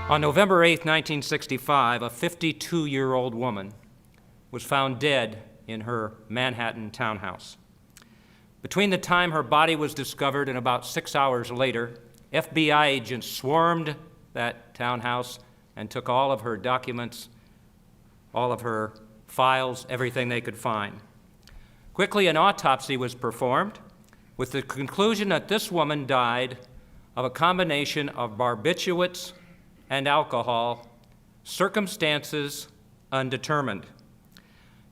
On November 8, 1965, a 52-year-old woman was found dead in her Manhattan townhouse. Between the time her body was discovered and about 6 hours later, FBI agents swarmed that townhouse and took all of her documents, all of her files, everything they could find. Quickly, an autopsy was performed with the conclusion that this woman died of a combination of barbiturates and alcohol, circumstances undetermined.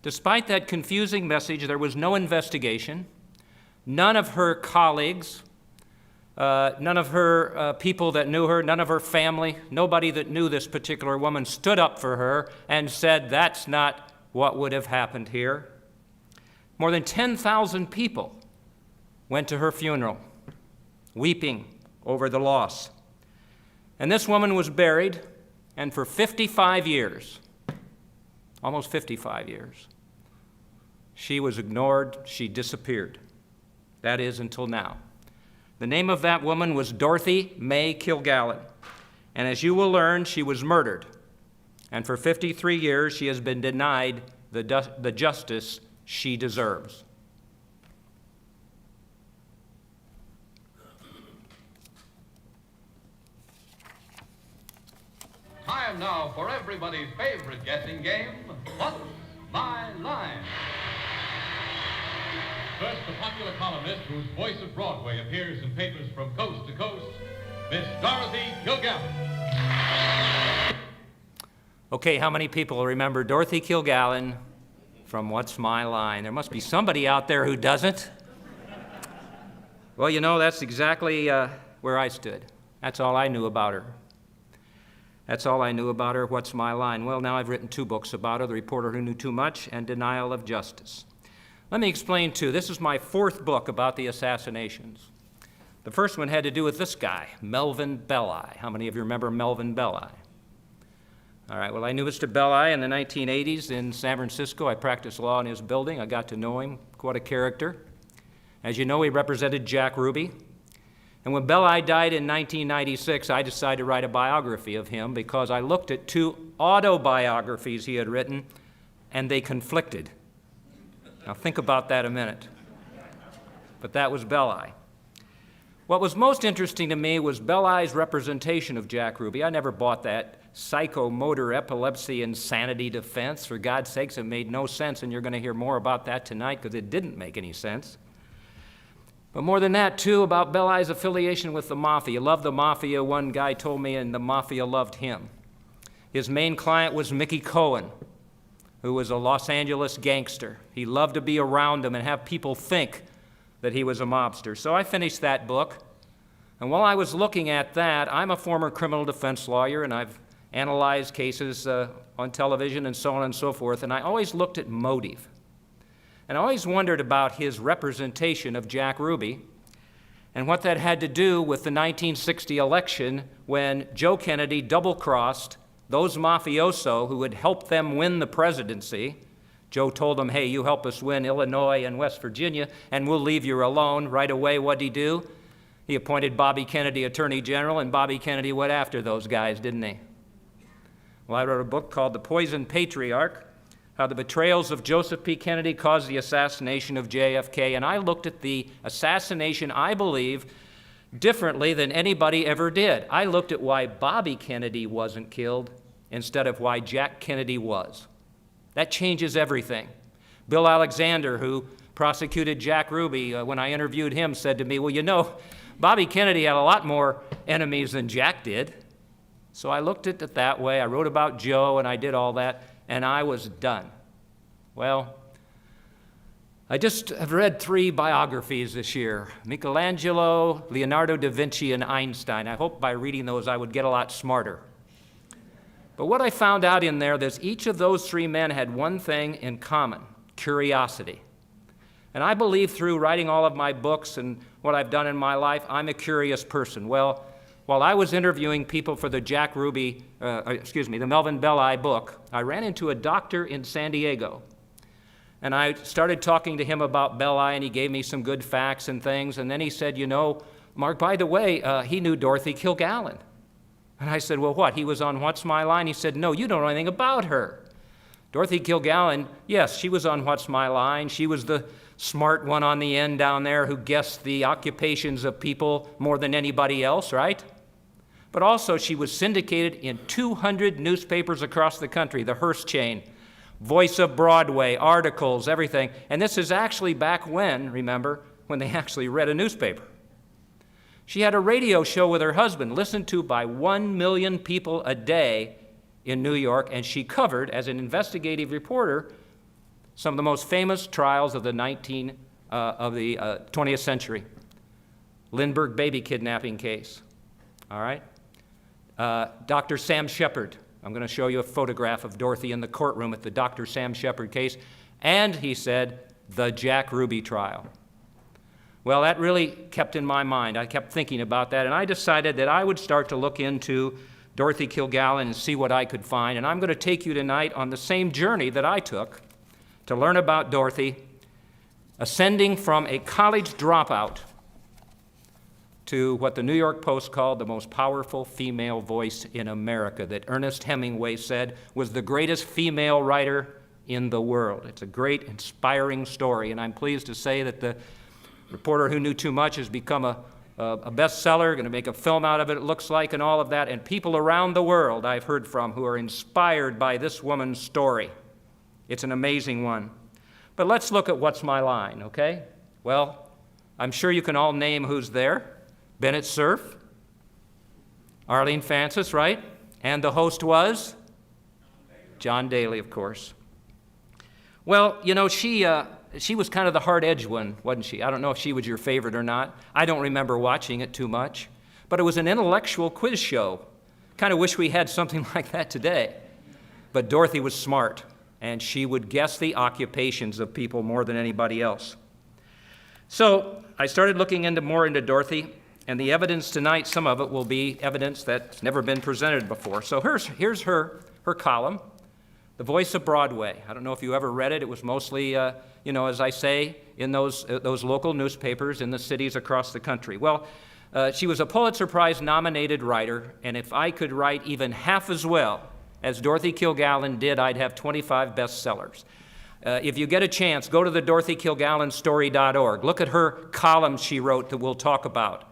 Despite that confusing message, there was no investigation. None of her colleagues, none of her people that knew her, none of her family, nobody that knew this particular woman stood up for her and said, that's not what would have happened here. More than 10,000 people went to her funeral, weeping over the loss. And this woman was buried, and for 55 years, almost 55 years, she was ignored, she disappeared. That is, until now. The name of that woman was Dorothy Mae Kilgallen, and as you will learn, she was murdered. And for 53 years, she has been denied the justice she deserves. Time now for everybody's favorite guessing game, What's My Line? First, the popular columnist whose voice of Broadway appears in papers from coast to coast, Miss Dorothy Kilgallen. Okay, how many people remember Dorothy Kilgallen from What's My Line? There must be somebody out there who doesn't. Well, you know, that's exactly where I stood. That's all I knew about her. That's all I knew about her. What's My Line? Well, now I've written 2 books about her, The Reporter Who Knew Too Much and Denial of Justice. Let me explain, too. This is my 4th book about the assassinations. The first one had to do with this guy, Melvin Belli. How many of you remember Melvin Belli? All right, well, I knew Mr. Belli in the 1980s in San Francisco. I practiced law in his building. I got to know him. Quite a character. As you know, he represented Jack Ruby. And when Belli died in 1996, I decided to write a biography of him because I looked at 2 autobiographies he had written, and they conflicted. Now think about that a minute. But that was Belli. What was most interesting to me was Belli's representation of Jack Ruby. I never bought that psychomotor epilepsy insanity defense. For God's sakes, it made no sense, and you're going to hear more about that tonight because it didn't make any sense. But more than that, too, about Belli's affiliation with the Mafia. He loved the Mafia, one guy told me, and the Mafia loved him. His main client was Mickey Cohen, who was a Los Angeles gangster. He loved to be around him and have people think that he was a mobster. So I finished that book, and while I was looking at that, I'm a former criminal defense lawyer, and I've analyzed cases on television and so on and so forth, and I always looked at motive. And I always wondered about his representation of Jack Ruby and what that had to do with the 1960 election when Joe Kennedy double-crossed those mafioso who had helped them win the presidency. Joe told them, hey, you help us win Illinois and West Virginia, and we'll leave you alone. Right away, what'd he do? He appointed Bobby Kennedy Attorney General, and Bobby Kennedy went after those guys, didn't he? Well, I wrote a book called The Poisoned Patriarch, How the Betrayals of Joseph P. Kennedy Caused the Assassination of JFK, and I looked at the assassination, I believe, differently than anybody ever did. I looked at why Bobby Kennedy wasn't killed instead of why Jack Kennedy was. That changes everything. Bill Alexander, who prosecuted Jack Ruby, when I interviewed him, said to me, well, you know, Bobby Kennedy had a lot more enemies than Jack did. So I looked at it that way. I wrote about Joe, and I did all that, and I was done. Well, I just have read 3 biographies this year, Michelangelo, Leonardo da Vinci, and Einstein. I hope by reading those I would get a lot smarter. But what I found out in there is each of those 3 men had one thing in common, curiosity. And I believe through writing all of my books and what I've done in my life, I'm a curious person. Well, while I was interviewing people for the the Melvin Belli book, I ran into a doctor in San Diego. And I started talking to him about Belli, and he gave me some good facts and things. And then he said, you know, Mark, by the way, he knew Dorothy Kilgallen. And I said, well, what? He was on What's My Line? He said, no, you don't know anything about her. Dorothy Kilgallen, yes, she was on What's My Line. She was the smart one on the end down there who guessed the occupations of people more than anybody else, right? But also she was syndicated in 200 newspapers across the country, the Hearst chain, Voice of Broadway, articles, everything. And this is actually back when, remember, when they actually read a newspaper. She had a radio show with her husband, listened to by 1 million people a day in New York, and she covered, as an investigative reporter, some of the most famous trials of the 20th century. Lindbergh baby kidnapping case, all right? Dr. Sam Shepard. I'm going to show you a photograph of Dorothy in the courtroom at the Dr. Sam Shepard case. And, he said, the Jack Ruby trial. Well, that really kept in my mind. I kept thinking about that, and I decided that I would start to look into Dorothy Kilgallen and see what I could find. And I'm going to take you tonight on the same journey that I took to learn about Dorothy, ascending from a college dropout to what the New York Post called the most powerful female voice in America, that Ernest Hemingway said was the greatest female writer in the world. It's a great, inspiring story, and I'm pleased to say that the Reporter Who Knew Too Much has become a bestseller, going to make a film out of it, it looks like, and all of that. And people around the world I've heard from who are inspired by this woman's story. It's an amazing one. But let's look at What's My Line, okay? Well, I'm sure you can all name who's there. Bennett Cerf, Arlene Francis, right? And the host was? John Daly, of course. Well, you know, she was kind of the hard-edged one, wasn't she? I don't know if she was your favorite or not. I don't remember watching it too much. But it was an intellectual quiz show. Kind of wish we had something like that today. But Dorothy was smart, and she would guess the occupations of people more than anybody else. So I started looking more into Dorothy, and the evidence tonight, some of it will be evidence that's never been presented before. So here's her column, The Voice of Broadway. I don't know if you ever read it. It was mostly, as I say, in those local newspapers in the cities across the country. Well, she was a Pulitzer Prize nominated writer, and if I could write even half as well as Dorothy Kilgallen did, I'd have 25 bestsellers. If you get a chance, go to the DorothyKilgallenStory.org. Look at her columns she wrote that we'll talk about.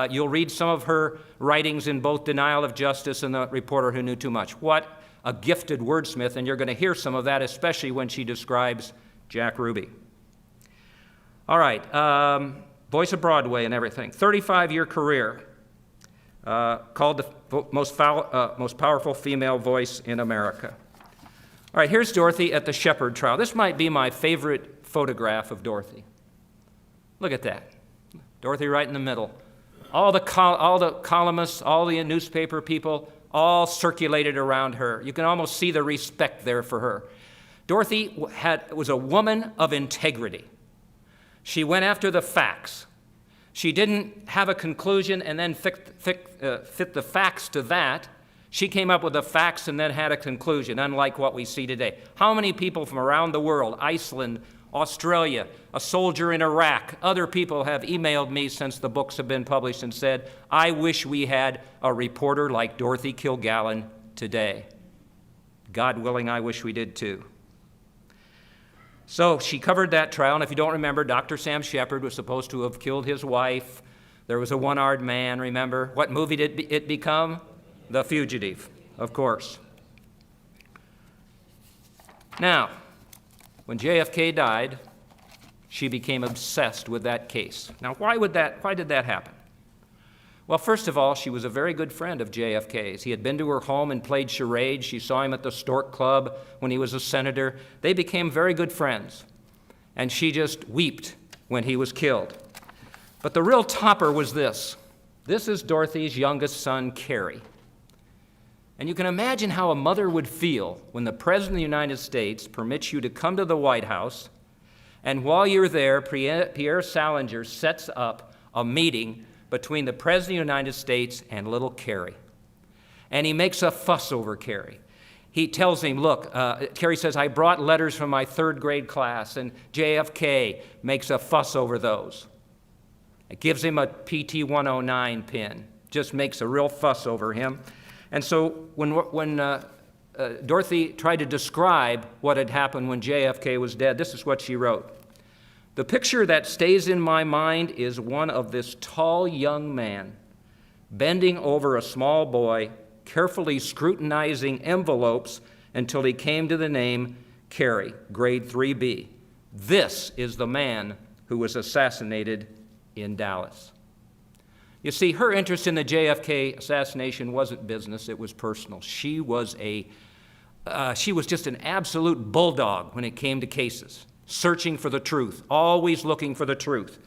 You'll read some of her writings in both Denial of Justice and The Reporter Who Knew Too Much. What a gifted wordsmith, and you're going to hear some of that, especially when she describes Jack Ruby. All right, Voice of Broadway and everything. 35-year career, called the most powerful female voice in America. All right, here's Dorothy at the Shepard trial. This might be my favorite photograph of Dorothy. Look at that. Dorothy right in the middle. All the columnists, all the newspaper people, all circulated around her. You can almost see the respect there for her. Dorothy was a woman of integrity. She went after the facts. She didn't have a conclusion and then fit the facts to that. She came up with the facts and then had a conclusion, unlike what we see today. How many people from around the world, Iceland, Australia, a soldier in Iraq, other people have emailed me since the books have been published and said, I wish we had a reporter like Dorothy Kilgallen today. God willing, I wish we did too. So she covered that trial, and if you don't remember, Dr. Sam Shepard was supposed to have killed his wife. There was a one-armed man, remember? What movie did it become? The Fugitive, of course. Now, when JFK died, she became obsessed with that case. Now, why did that happen? Well, first of all, she was a very good friend of JFK's. He had been to her home and played charades. She saw him at the Stork Club when he was a senator. They became very good friends, and she just wept when he was killed. But the real topper was this. This is Dorothy's youngest son, Cary. And you can imagine how a mother would feel when the President of the United States permits you to come to the White House, and while you're there, Pierre Salinger sets up a meeting between the President of the United States and little Cary. And he makes a fuss over Cary. He tells him, look, Cary says, I brought letters from my third grade class, and JFK makes a fuss over those. It gives him a PT-109 pin. just makes a real fuss over him. And so when Dorothy tried to describe what had happened when JFK was dead, this is what she wrote. The picture that stays in my mind is one of this tall young man bending over a small boy, carefully scrutinizing envelopes until he came to the name Carey, grade 3B. This is the man who was assassinated in Dallas. You see, her interest in the JFK assassination wasn't business, it was personal. She was just an absolute bulldog when it came to cases, searching for the truth, always looking for the truth.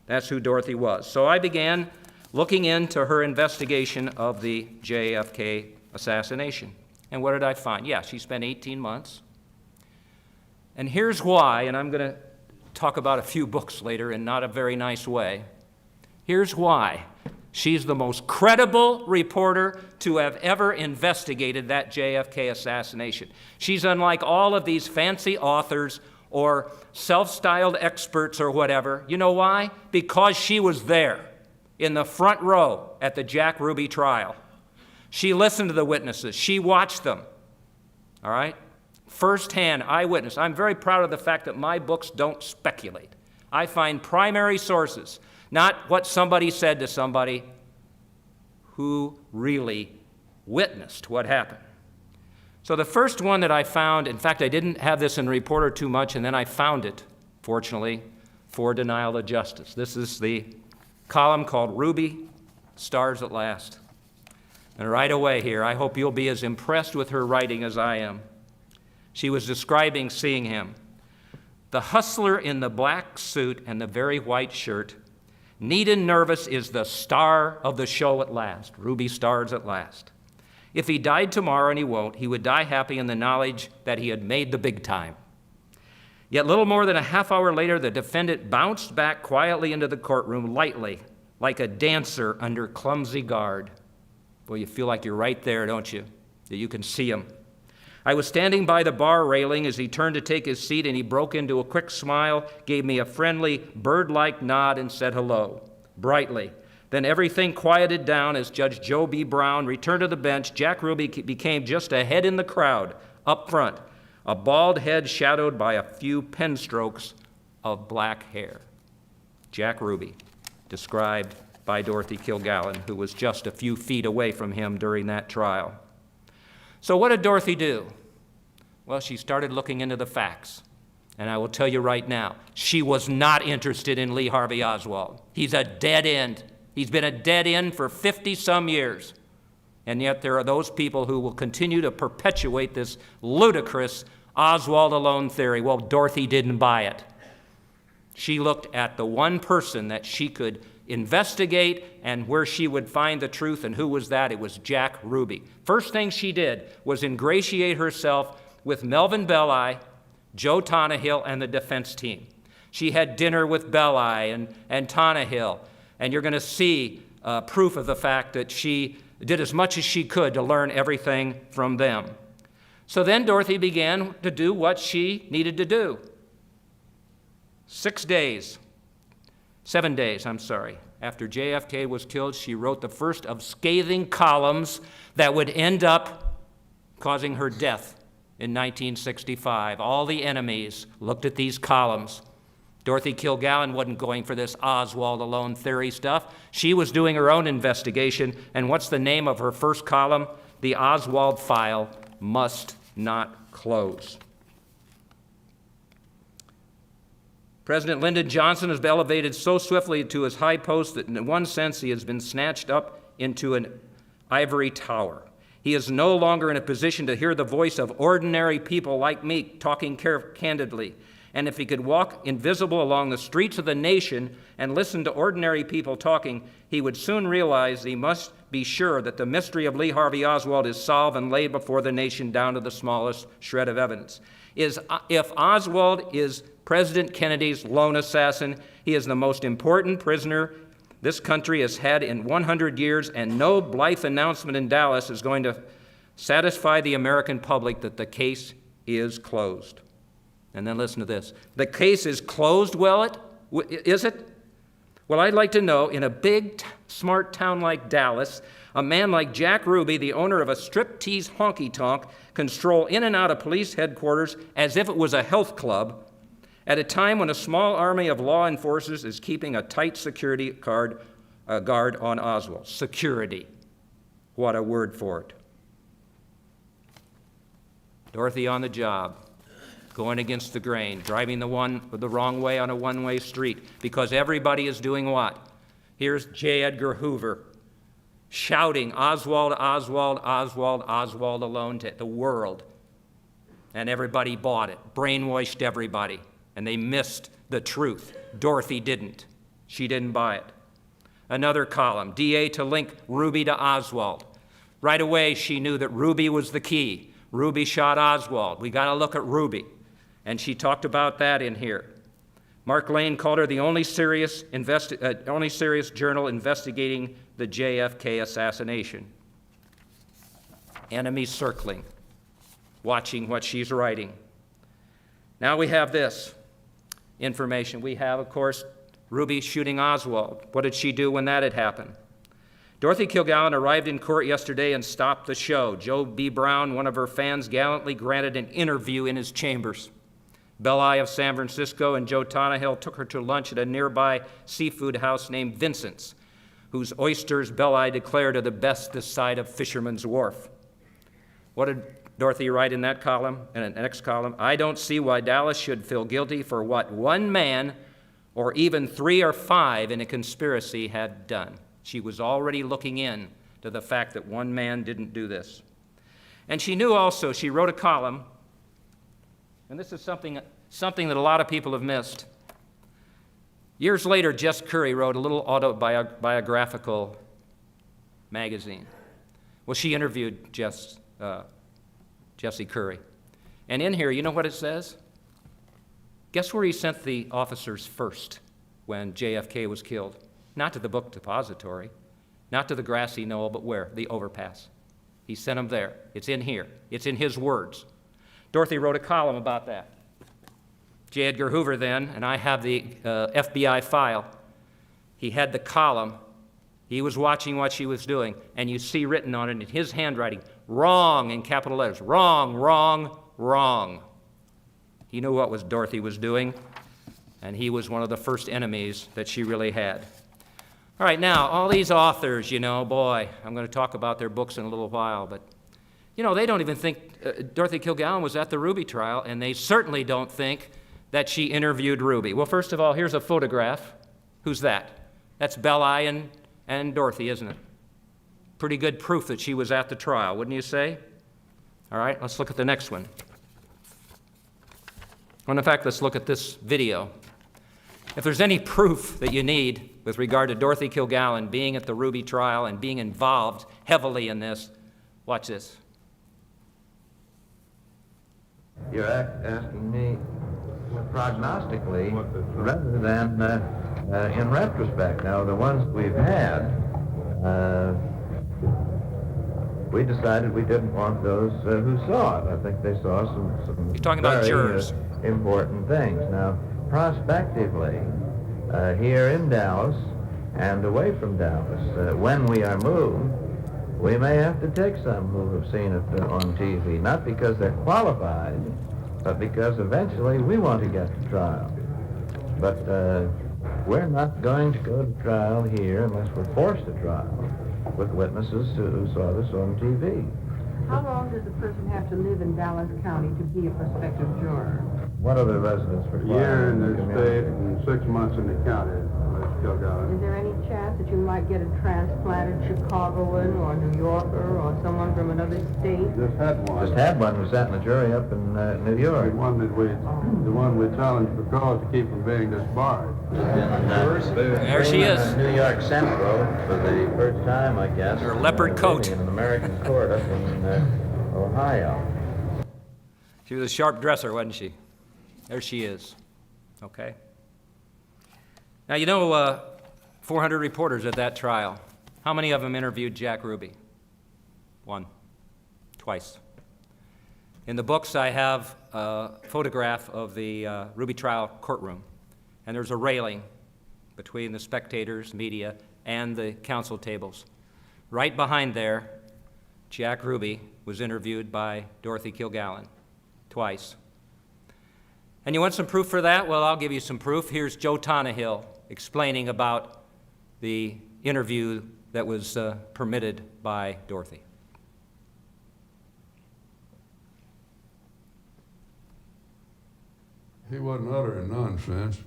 That's who Dorothy was. So I began looking into her investigation of the JFK assassination. And what did I find? Yeah, she spent 18 months. And here's why, and I'm going to talk about a few books later in not a very nice way. Here's why. She's the most credible reporter to have ever investigated that JFK assassination. She's unlike all of these fancy authors or self-styled experts or whatever. You know why? Because she was there in the front row at the Jack Ruby trial. She listened to the witnesses. She watched them. All right? First-hand eyewitness. I'm very proud of the fact that my books don't speculate. I find primary sources, not what somebody said to somebody who really witnessed what happened. So the first one that I found, in fact, I didn't have this in Reporter too much, and then I found it, fortunately, for Denial of Justice. This is the column called Ruby, Stars at Last. And right away here, I hope you'll be as impressed with her writing as I am. She was describing seeing him. The hustler in the black suit and the very white shirt, neat and nervous, is the star of the show at last. Ruby stars at last. If he died tomorrow, and he won't, he would die happy in the knowledge that he had made the big time. Yet little more than a half hour later, the defendant bounced back quietly into the courtroom, lightly, like a dancer under clumsy guard. Well, you feel like you're right there, don't you? That you can see him. I was standing by the bar railing as he turned to take his seat, and he broke into a quick smile, gave me a friendly, bird-like nod, and said hello, brightly. Then everything quieted down as Judge Joe B. Brown returned to the bench. Jack Ruby became just a head in the crowd, up front, a bald head shadowed by a few pen strokes of black hair. Jack Ruby, described by Dorothy Kilgallen, who was just a few feet away from him during that trial. So what did Dorothy do? Well, she started looking into the facts. And I will tell you right now, she was not interested in Lee Harvey Oswald. He's a dead end. He's been a dead end for 50-some years. And yet there are those people who will continue to perpetuate this ludicrous Oswald alone theory. Well, Dorothy didn't buy it. She looked at the one person that she could investigate and where she would find the truth, and who was that? It was Jack Ruby. First thing she did was ingratiate herself with Melvin Belli, Joe Tonnehill, and the defense team. She had dinner with Belli and Tonnehill, and you're going to see proof of the fact that she did as much as she could to learn everything from them. So then Dorothy began to do what she needed to do. 7 days, after JFK was killed, she wrote the first of scathing columns that would end up causing her death in 1965. All the enemies looked at these columns. Dorothy Kilgallen wasn't going for this Oswald alone theory stuff. She was doing her own investigation, and what's the name of her first column? The Oswald file must not close. President Lyndon Johnson has been elevated so swiftly to his high post that in one sense he has been snatched up into an ivory tower. He is no longer in a position to hear the voice of ordinary people like me talking candidly. And if he could walk invisible along the streets of the nation and listen to ordinary people talking, he would soon realize he must be sure that the mystery of Lee Harvey Oswald is solved and laid before the nation down to the smallest shred of evidence. If Oswald is President Kennedy's lone assassin, he is the most important prisoner this country has had in 100 years, and no blithe announcement in Dallas is going to satisfy the American public that the case is closed. And then listen to this. The case is closed, is it? Well, I'd like to know, in a big smart town like Dallas, a man like Jack Ruby, the owner of a striptease honky-tonk, can stroll in and out of police headquarters as if it was a health club at a time when a small army of law enforcers is keeping a tight security guard on Oswald. Security. What a word for it. Dorothy on the job, going against the grain, driving the wrong way on a one-way street, because everybody is doing what? Here's J. Edgar Hoover shouting, Oswald, Oswald, Oswald, Oswald alone to the world. And everybody bought it, brainwashed everybody, and they missed the truth. Dorothy didn't. She didn't buy it. Another column, DA to link Ruby to Oswald. Right away, she knew that Ruby was the key. Ruby shot Oswald. We got to look at Ruby. And she talked about that in here. Mark Lane called her the only serious journal investigating the JFK assassination. Enemies circling, watching what she's writing. Now we have this information. We have, of course, Ruby shooting Oswald. What did she do when that had happened? Dorothy Kilgallen arrived in court yesterday and stopped the show. Joe B. Brown, one of her fans, gallantly granted an interview in his chambers. Belli of San Francisco and Joe Tonahill took her to lunch at a nearby seafood house named Vincent's, whose oysters Belli declared are the best this side of Fisherman's Wharf. What did Dorothy write in that column, in the next column? I don't see why Dallas should feel guilty for what one man or even 3 or 5 in a conspiracy had done. She was already looking in to the fact that one man didn't do this. And she knew also, she wrote a column, and this is something that a lot of people have missed. Years later, Jess Curry wrote a little autobiographical magazine. Well, she interviewed Jessie Curry. And in here, you know what it says? Guess where he sent the officers first when JFK was killed? Not to the book depository, not to the grassy knoll, but where? The overpass. He sent them there. It's in here. It's in his words. Dorothy wrote a column about that. J. Edgar Hoover then, and I have the FBI file, he had the column. He was watching what she was doing, and you see written on it in his handwriting, wrong in capital letters, wrong, wrong, wrong. He knew what Dorothy was doing, and he was one of the first enemies that she really had. All right, now, all these authors, boy, I'm going to talk about their books in a little while, but, they don't even think Dorothy Kilgallen was at the Ruby trial, and they certainly don't think that she interviewed Ruby. Well, first of all, here's a photograph. Who's that? That's Belli and Dorothy, isn't it? Pretty good proof that she was at the trial, wouldn't you say? All right, let's look at the next one. Well, in fact, let's look at this video. If there's any proof that you need with regard to Dorothy Kilgallen being at the Ruby trial and being involved heavily in this, watch this. You're asking me prognostically rather than in retrospect. Now, the ones we've had, we decided we didn't want those who saw it. I think they saw some You're talking about very jurors. Important things. Now, prospectively, here in Dallas and away from Dallas, when we are moved, we may have to take some who have seen it on TV, not because they're qualified, but because eventually we want to get to trial. But we're not going to go to trial here unless we're forced to trial with witnesses who saw this on TV. How long does a person have to live in Dallas County to be a prospective juror? What are the residents required? A year in the state and 6 months in the county, Ms. Kilgallen. Is there any chance that you might get a transplanted Chicagoan or New Yorker or someone from another state? Just had one. Just had one who sat in the jury up in New The York. one we challenged for cause to keep from being disbarred. There she is. New York Central for the first time, I guess. Her leopard coat. In an American court up in Ohio. She was a sharp dresser, wasn't she? There she is. Okay. Now, 400 reporters at that trial. How many of them interviewed Jack Ruby? 1. Twice. In the books, I have a photograph of the Ruby trial courtroom, and there's a railing between the spectators, media, and the council tables. Right behind there, Jack Ruby was interviewed by Dorothy Kilgallen twice. And you want some proof for that? Well, I'll give you some proof. Here's Joe Tonnahill explaining about the interview that was permitted by Dorothy. He wasn't uttering nonsense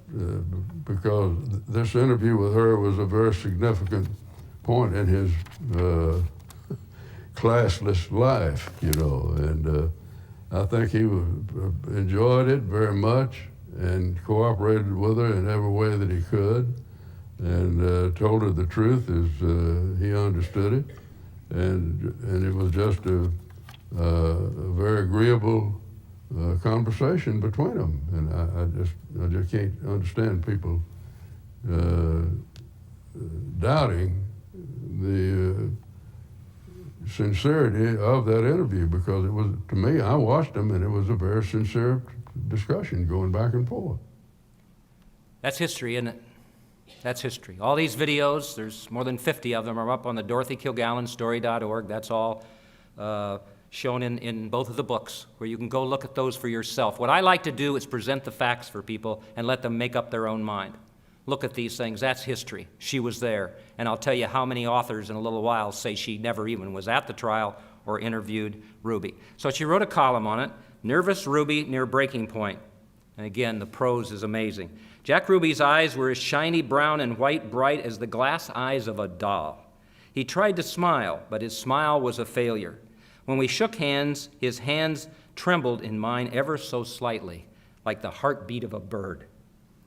because this interview with her was a very significant point in his classless life, you know, and I think he enjoyed it very much and cooperated with her in every way that he could, and told her the truth as he understood it, and it was just a very agreeable conversation between them, and I just can't understand people doubting the sincerity of that interview, because it was, to me, I watched them and it was a very sincere discussion going back and forth. That's history, isn't it? That's history. All these videos, there's more than 50 of them, are up on the DorothyKilgallenStory.org. That's all shown in both of the books, where you can go look at those for yourself. What I like to do is present the facts for people and let them make up their own mind. Look at these things. That's history. She was there. And I'll tell you how many authors in a little while say she never even was at the trial or interviewed Ruby. So she wrote a column on it, Nervous Ruby Near Breaking Point. And again, the prose is amazing. Jack Ruby's eyes were as shiny brown and white bright as the glass eyes of a doll. He tried to smile, but his smile was a failure. When we shook hands, his hands trembled in mine ever so slightly, like the heartbeat of a bird.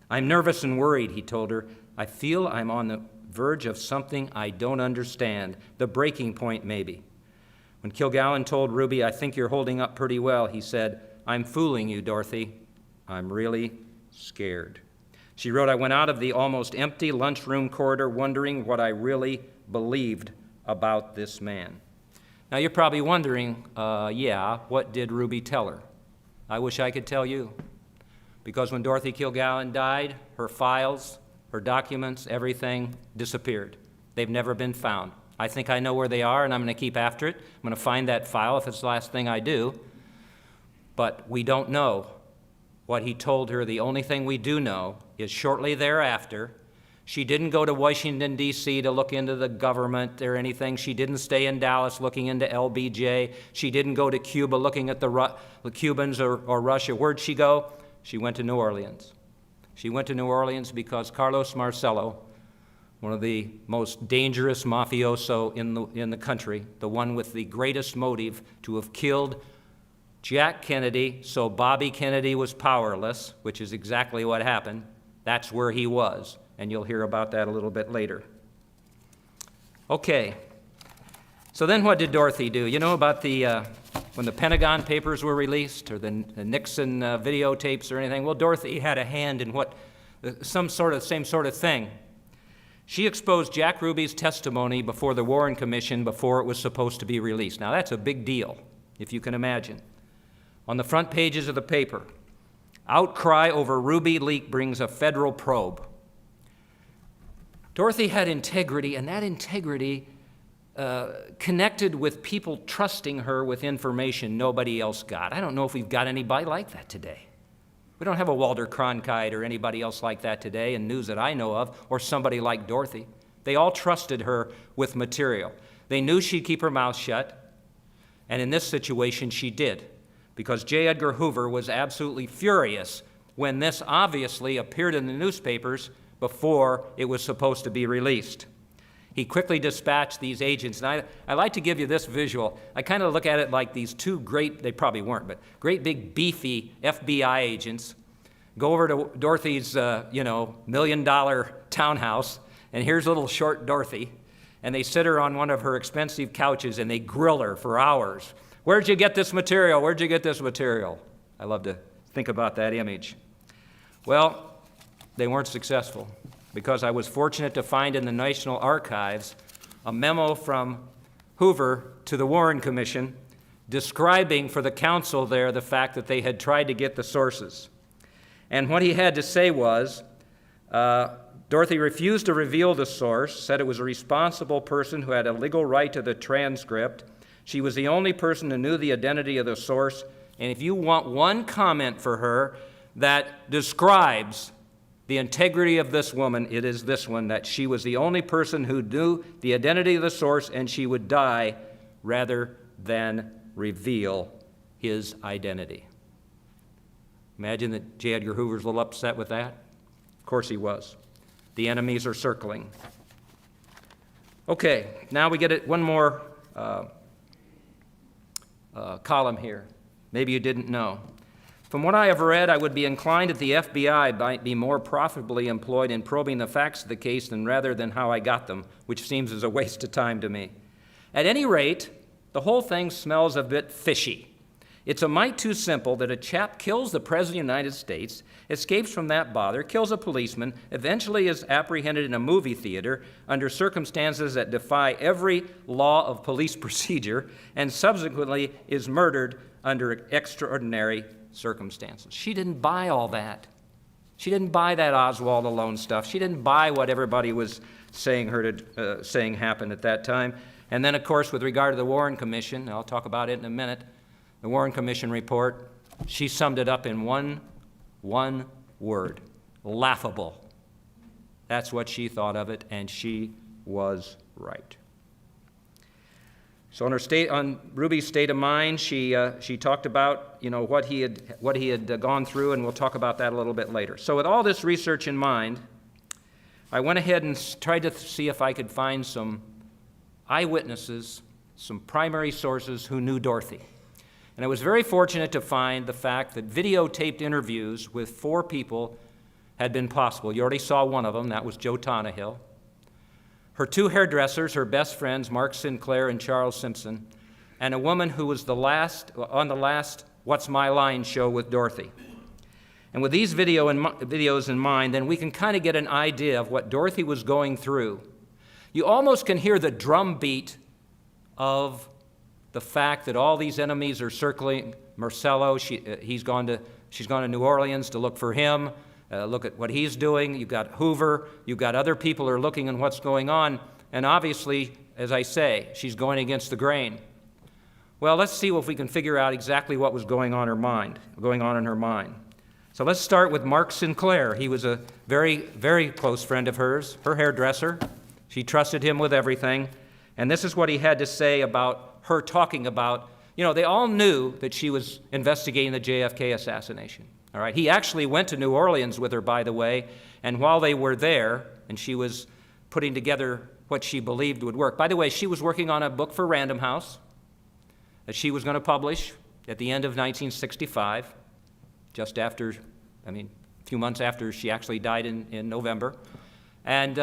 I'm nervous and worried, he told her. I feel I'm on the verge of something I don't understand, the breaking point maybe. When Kilgallen told Ruby, I think you're holding up pretty well, he said, I'm fooling you, Dorothy. I'm really scared. She wrote, I went out of the almost empty lunchroom corridor wondering what I really believed about this man. Now you're probably wondering, what did Ruby tell her? I wish I could tell you. Because when Dorothy Kilgallen died, her files, her documents, everything disappeared. They've never been found. I think I know where they are, and I'm going to keep after it. I'm going to find that file if it's the last thing I do. But we don't know what he told her. The only thing we do know is shortly thereafter, she didn't go to Washington, D.C. to look into the government or anything. She didn't stay in Dallas looking into LBJ. She didn't go to Cuba looking at the Cubans or Russia. Where'd she go? She went to New Orleans. She went to New Orleans because Carlos Marcello, one of the most dangerous mafioso in the country, the one with the greatest motive to have killed Jack Kennedy so Bobby Kennedy was powerless, which is exactly what happened. That's where he was, and you'll hear about that a little bit later. Okay, so then what did Dorothy do? You know about when the Pentagon Papers were released, or the Nixon videotapes or anything? Well, Dorothy had a hand in same sort of thing. She exposed Jack Ruby's testimony before the Warren Commission before it was supposed to be released. Now, that's a big deal, if you can imagine. On the front pages of the paper, outcry over Ruby leak brings a federal probe. Dorothy had integrity, and that integrity connected with people trusting her with information nobody else got. I don't know if we've got anybody like that today. We don't have a Walter Cronkite or anybody else like that today in news that I know of, or somebody like Dorothy. They all trusted her with material. They knew she'd keep her mouth shut, and in this situation she did, because J. Edgar Hoover was absolutely furious when this obviously appeared in the newspapers before it was supposed to be released. He quickly dispatched these agents, and I like to give you this visual. I kind of look at it like these two great, they probably weren't, but great big beefy FBI agents go over to Dorothy's, $1 million townhouse, and here's little short Dorothy, and they sit her on one of her expensive couches and they grill her for hours. Where'd you get this material? Where'd you get this material? I love to think about that image. Well, they weren't successful, because I was fortunate to find in the National Archives a memo from Hoover to the Warren Commission describing for the council there the fact that they had tried to get the sources. And what he had to say was, Dorothy refused to reveal the source, said it was a responsible person who had a legal right to the transcript. She was the only person who knew the identity of the source. And if you want one comment for her that describes the integrity of this woman, it is this one, that she was the only person who knew the identity of the source, and she would die rather than reveal his identity. Imagine that J. Edgar Hoover's a little upset with that. Of course he was. The enemies are circling. Okay, now we get one more column here. Maybe you didn't know. From what I have read, I would be inclined that the FBI might be more profitably employed in probing the facts of the case rather than how I got them, which seems as a waste of time to me. At any rate, the whole thing smells a bit fishy. It's a mite too simple that a chap kills the President of the United States, escapes from that bother, kills a policeman, eventually is apprehended in a movie theater under circumstances that defy every law of police procedure, and subsequently is murdered under extraordinary circumstances. She didn't buy all that. She didn't buy that Oswald alone stuff. She didn't buy what everybody was saying happened at that time. And then, of course, with regard to the Warren Commission, I'll talk about it in a minute, the Warren Commission report, she summed it up in one word: laughable. That's what she thought of it, and she was right. So on Ruby's state of mind, she talked about what he had gone through, and we'll talk about that a little bit later. So with all this research in mind, I went ahead and tried to see if I could find some eyewitnesses, some primary sources who knew Dorothy. And I was very fortunate to find the fact that videotaped interviews with 4 people had been possible. You already saw one of them, that was Joe Tannehill. Her 2 hairdressers, her best friends, Mark Sinclair and Charles Simpson, and a woman who was on the last What's My Line show with Dorothy. And with these videos in mind, then we can kind of get an idea of what Dorothy was going through. You almost can hear the drumbeat of the fact that all these enemies are circling Marcello. She's gone to New Orleans to look for him. Look at what he's doing. You've got Hoover. You've got other people who are looking at what's going on. And obviously, as I say, she's going against the grain. Well, let's see if we can figure out exactly what was going on in her mind. So let's start with Mark Sinclair. He was a very, very close friend of hers, her hairdresser. She trusted him with everything. And this is what he had to say about her talking about, they all knew that she was investigating the JFK assassination. All right. He actually went to New Orleans with her, by the way, and while they were there, and she was putting together what she believed would work. By the way, she was working on a book for Random House that she was going to publish at the end of 1965, just after, a few months after she actually died in November. And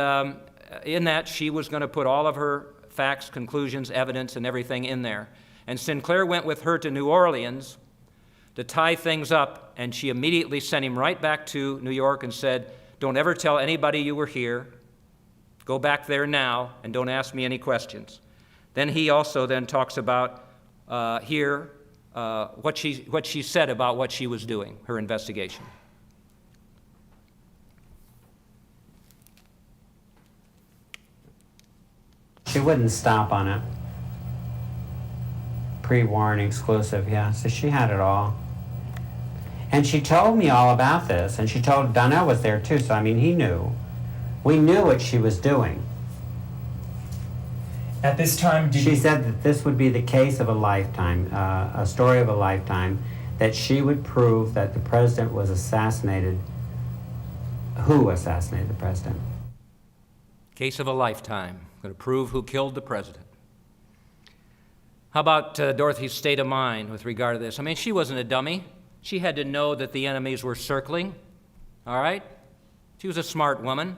in that, she was going to put all of her facts, conclusions, evidence, and everything in there. And Sinclair went with her to New Orleans to tie things up, and she immediately sent him right back to New York and said, "Don't ever tell anybody you were here. Go back there now, and don't ask me any questions." Then he also then talks about what she said about what she was doing, her investigation. She wouldn't stop on it. Pre-Warren exclusive, yeah. So she had it all. And she told me all about this, and she told Donnell was there too, so he knew. We knew what she was doing. At this time, she said that this would be the case of a lifetime, a story of a lifetime, that she would prove that the president was assassinated. Who assassinated the president? Case of a lifetime. Going to prove who killed the president. How about Dorothy's state of mind with regard to this? She wasn't a dummy. She had to know that the enemies were circling. All right? She was a smart woman.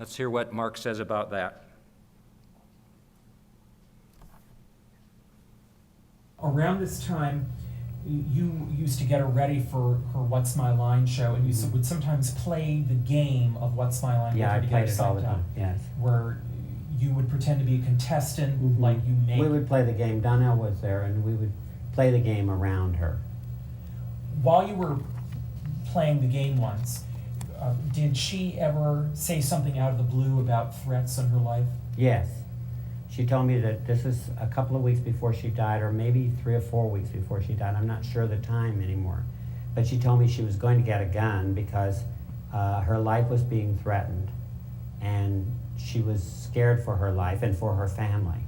Let's hear what Mark says about that. Around this time, you used to get her ready for her What's My Line show, and you would sometimes play the game of What's My Line. Yeah, I played it all the time, yes. Where you would pretend to be a contestant, like you make... We would play the game. Donnell was there, and we would play the game around her. While you were playing the game once, Did she ever say something out of the blue about threats on her life? Yes. She told me that this is a couple of weeks before she died, or maybe 3 or 4 weeks before she died. I'm not sure the time anymore. But she told me she was going to get a gun because her life was being threatened, and she was scared for her life and for her family.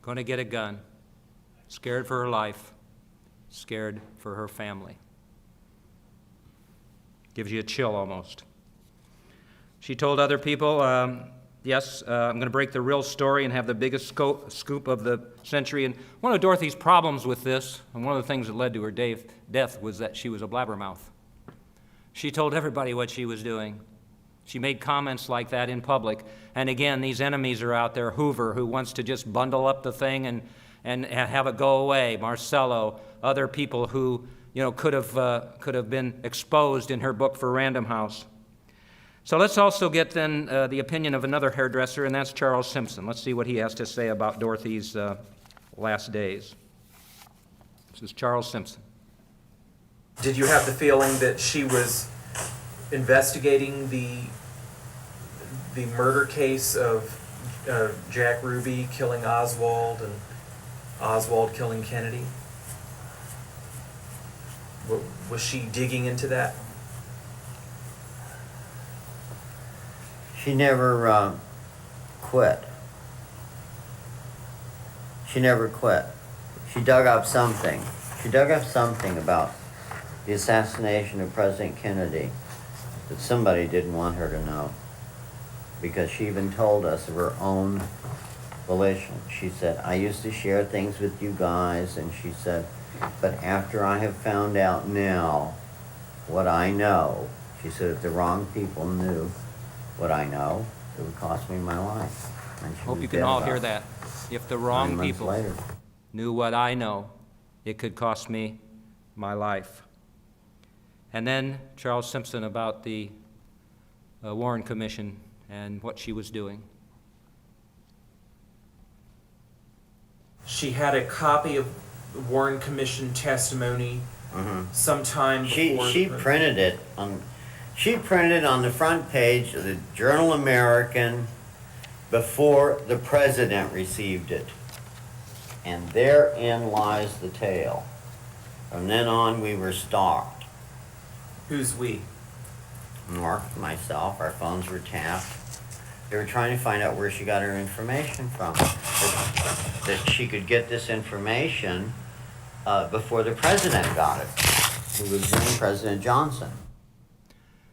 Going to get a gun, scared for her life, scared for her family. Gives you a chill almost. She told other people, yes, I'm going to break the real story and have the biggest scoop of the century. And one of Dorothy's problems with this, and one of the things that led to her death, was that she was a blabbermouth. She told everybody what she was doing. She made comments like that in public. And again, these enemies are out there. Hoover, who wants to just bundle up the thing and have it go away. Marcello, other people who could have been exposed in her book for Random House. So let's also get then the opinion of another hairdresser, and that's Charles Simpson. Let's see what he has to say about Dorothy's last days. This is Charles Simpson. Did you have the feeling that she was investigating the murder case of Jack Ruby killing Oswald and Oswald killing Kennedy? Was she digging into that? She never quit. She never quit. She dug up something. She dug up something about the assassination of President Kennedy that somebody didn't want her to know, because she even told us of her own volition. She said, I used to share things with you guys, and she said, but after I have found out now what I know, she said, if the wrong people knew what I know, it would cost me my life. And she Hope was you can dead all about hear that. If the wrong 9 months people later. knew what I know, it could cost me my life. And then Charles Simpson about the Warren Commission and what she was doing. She had a copy of the Warren Commission testimony sometime before. She printed it on. She printed on the front page of the Journal American before the president received it. And therein lies the tale. From then on, we were stalked. Who's we? Mark, myself, our phones were tapped. They were trying to find out where she got her information from. That she could get this information before the president got it, who was then President Johnson.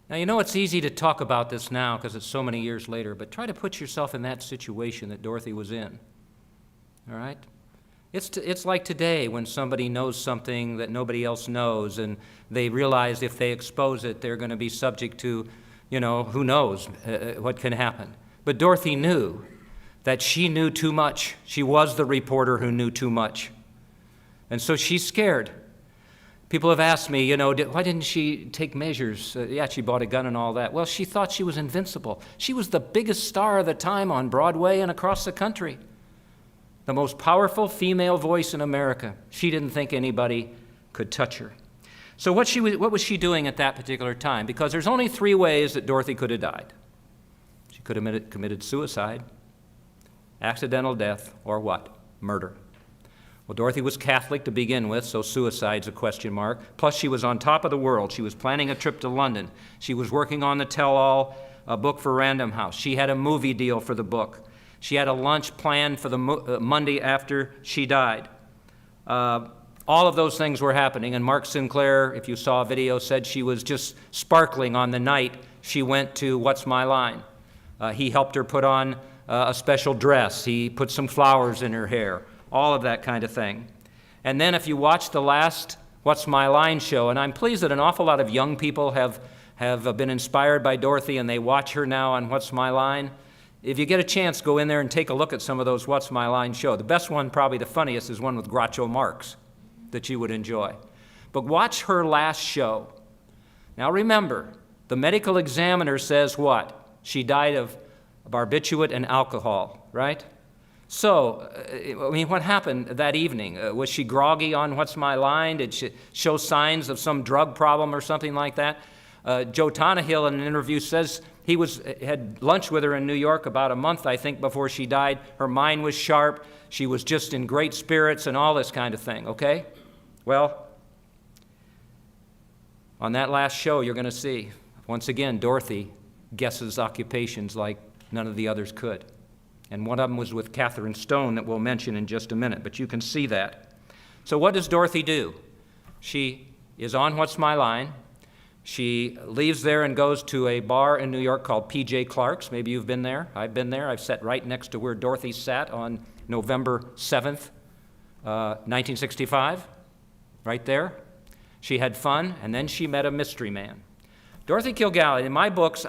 Now, it's easy to talk about this now because it's so many years later, but try to put yourself in that situation that Dorothy was in, all right? It's like today when somebody knows something that nobody else knows, and they realize if they expose it, they're going to be subject to, who knows what can happen. But Dorothy knew that she knew too much. She was the reporter who knew too much. And so she's scared. People have asked me, why didn't she take measures? Yeah, she bought a gun and all that. Well, she thought she was invincible. She was the biggest star of the time on Broadway and across the country. The most powerful female voice in America. She didn't think anybody could touch her. So what was she doing at that particular time? Because there's only 3 ways that Dorothy could have died. She could have committed suicide, accidental death, or what? Murder. Well, Dorothy was Catholic to begin with, so suicide's a question mark. Plus, she was on top of the world. She was planning a trip to London. She was working on the tell-all book for Random House. She had a movie deal for the book. She had a lunch planned for the Monday after she died. All of those things were happening, and Mark Sinclair, if you saw a video, said she was just sparkling on the night she went to What's My Line. He helped her put on a special dress. He put some flowers in her hair. All of that kind of thing. And then if you watch the last What's My Line show, and I'm pleased that an awful lot of young people have been inspired by Dorothy and they watch her now on What's My Line. If you get a chance, go in there and take a look at some of those What's My Line show. The best one, probably the funniest, is one with Groucho Marx that you would enjoy. But watch her last show. Now remember, the medical examiner says what? She died of barbiturate and alcohol, right? So, what happened that evening? Was she groggy on What's My Line? Did she show signs of some drug problem or something like that? Joe Tonahill, in an interview, says he had lunch with her in New York about a month, I think, before she died. Her mind was sharp. She was just in great spirits and all this kind of thing, okay? Well, on that last show, you're going to see, once again, Dorothy guesses occupations like none of the others could. And one of them was with Catherine Stone that we'll mention in just a minute, but you can see that. So what does Dorothy do? She is on What's My Line. She leaves there and goes to a bar in New York called P.J. Clark's. Maybe you've been there. I've been there. I've sat right next to where Dorothy sat on November 7th, 1965, right there. She had fun, and then she met a mystery man. Dorothy Kilgallen, in my books,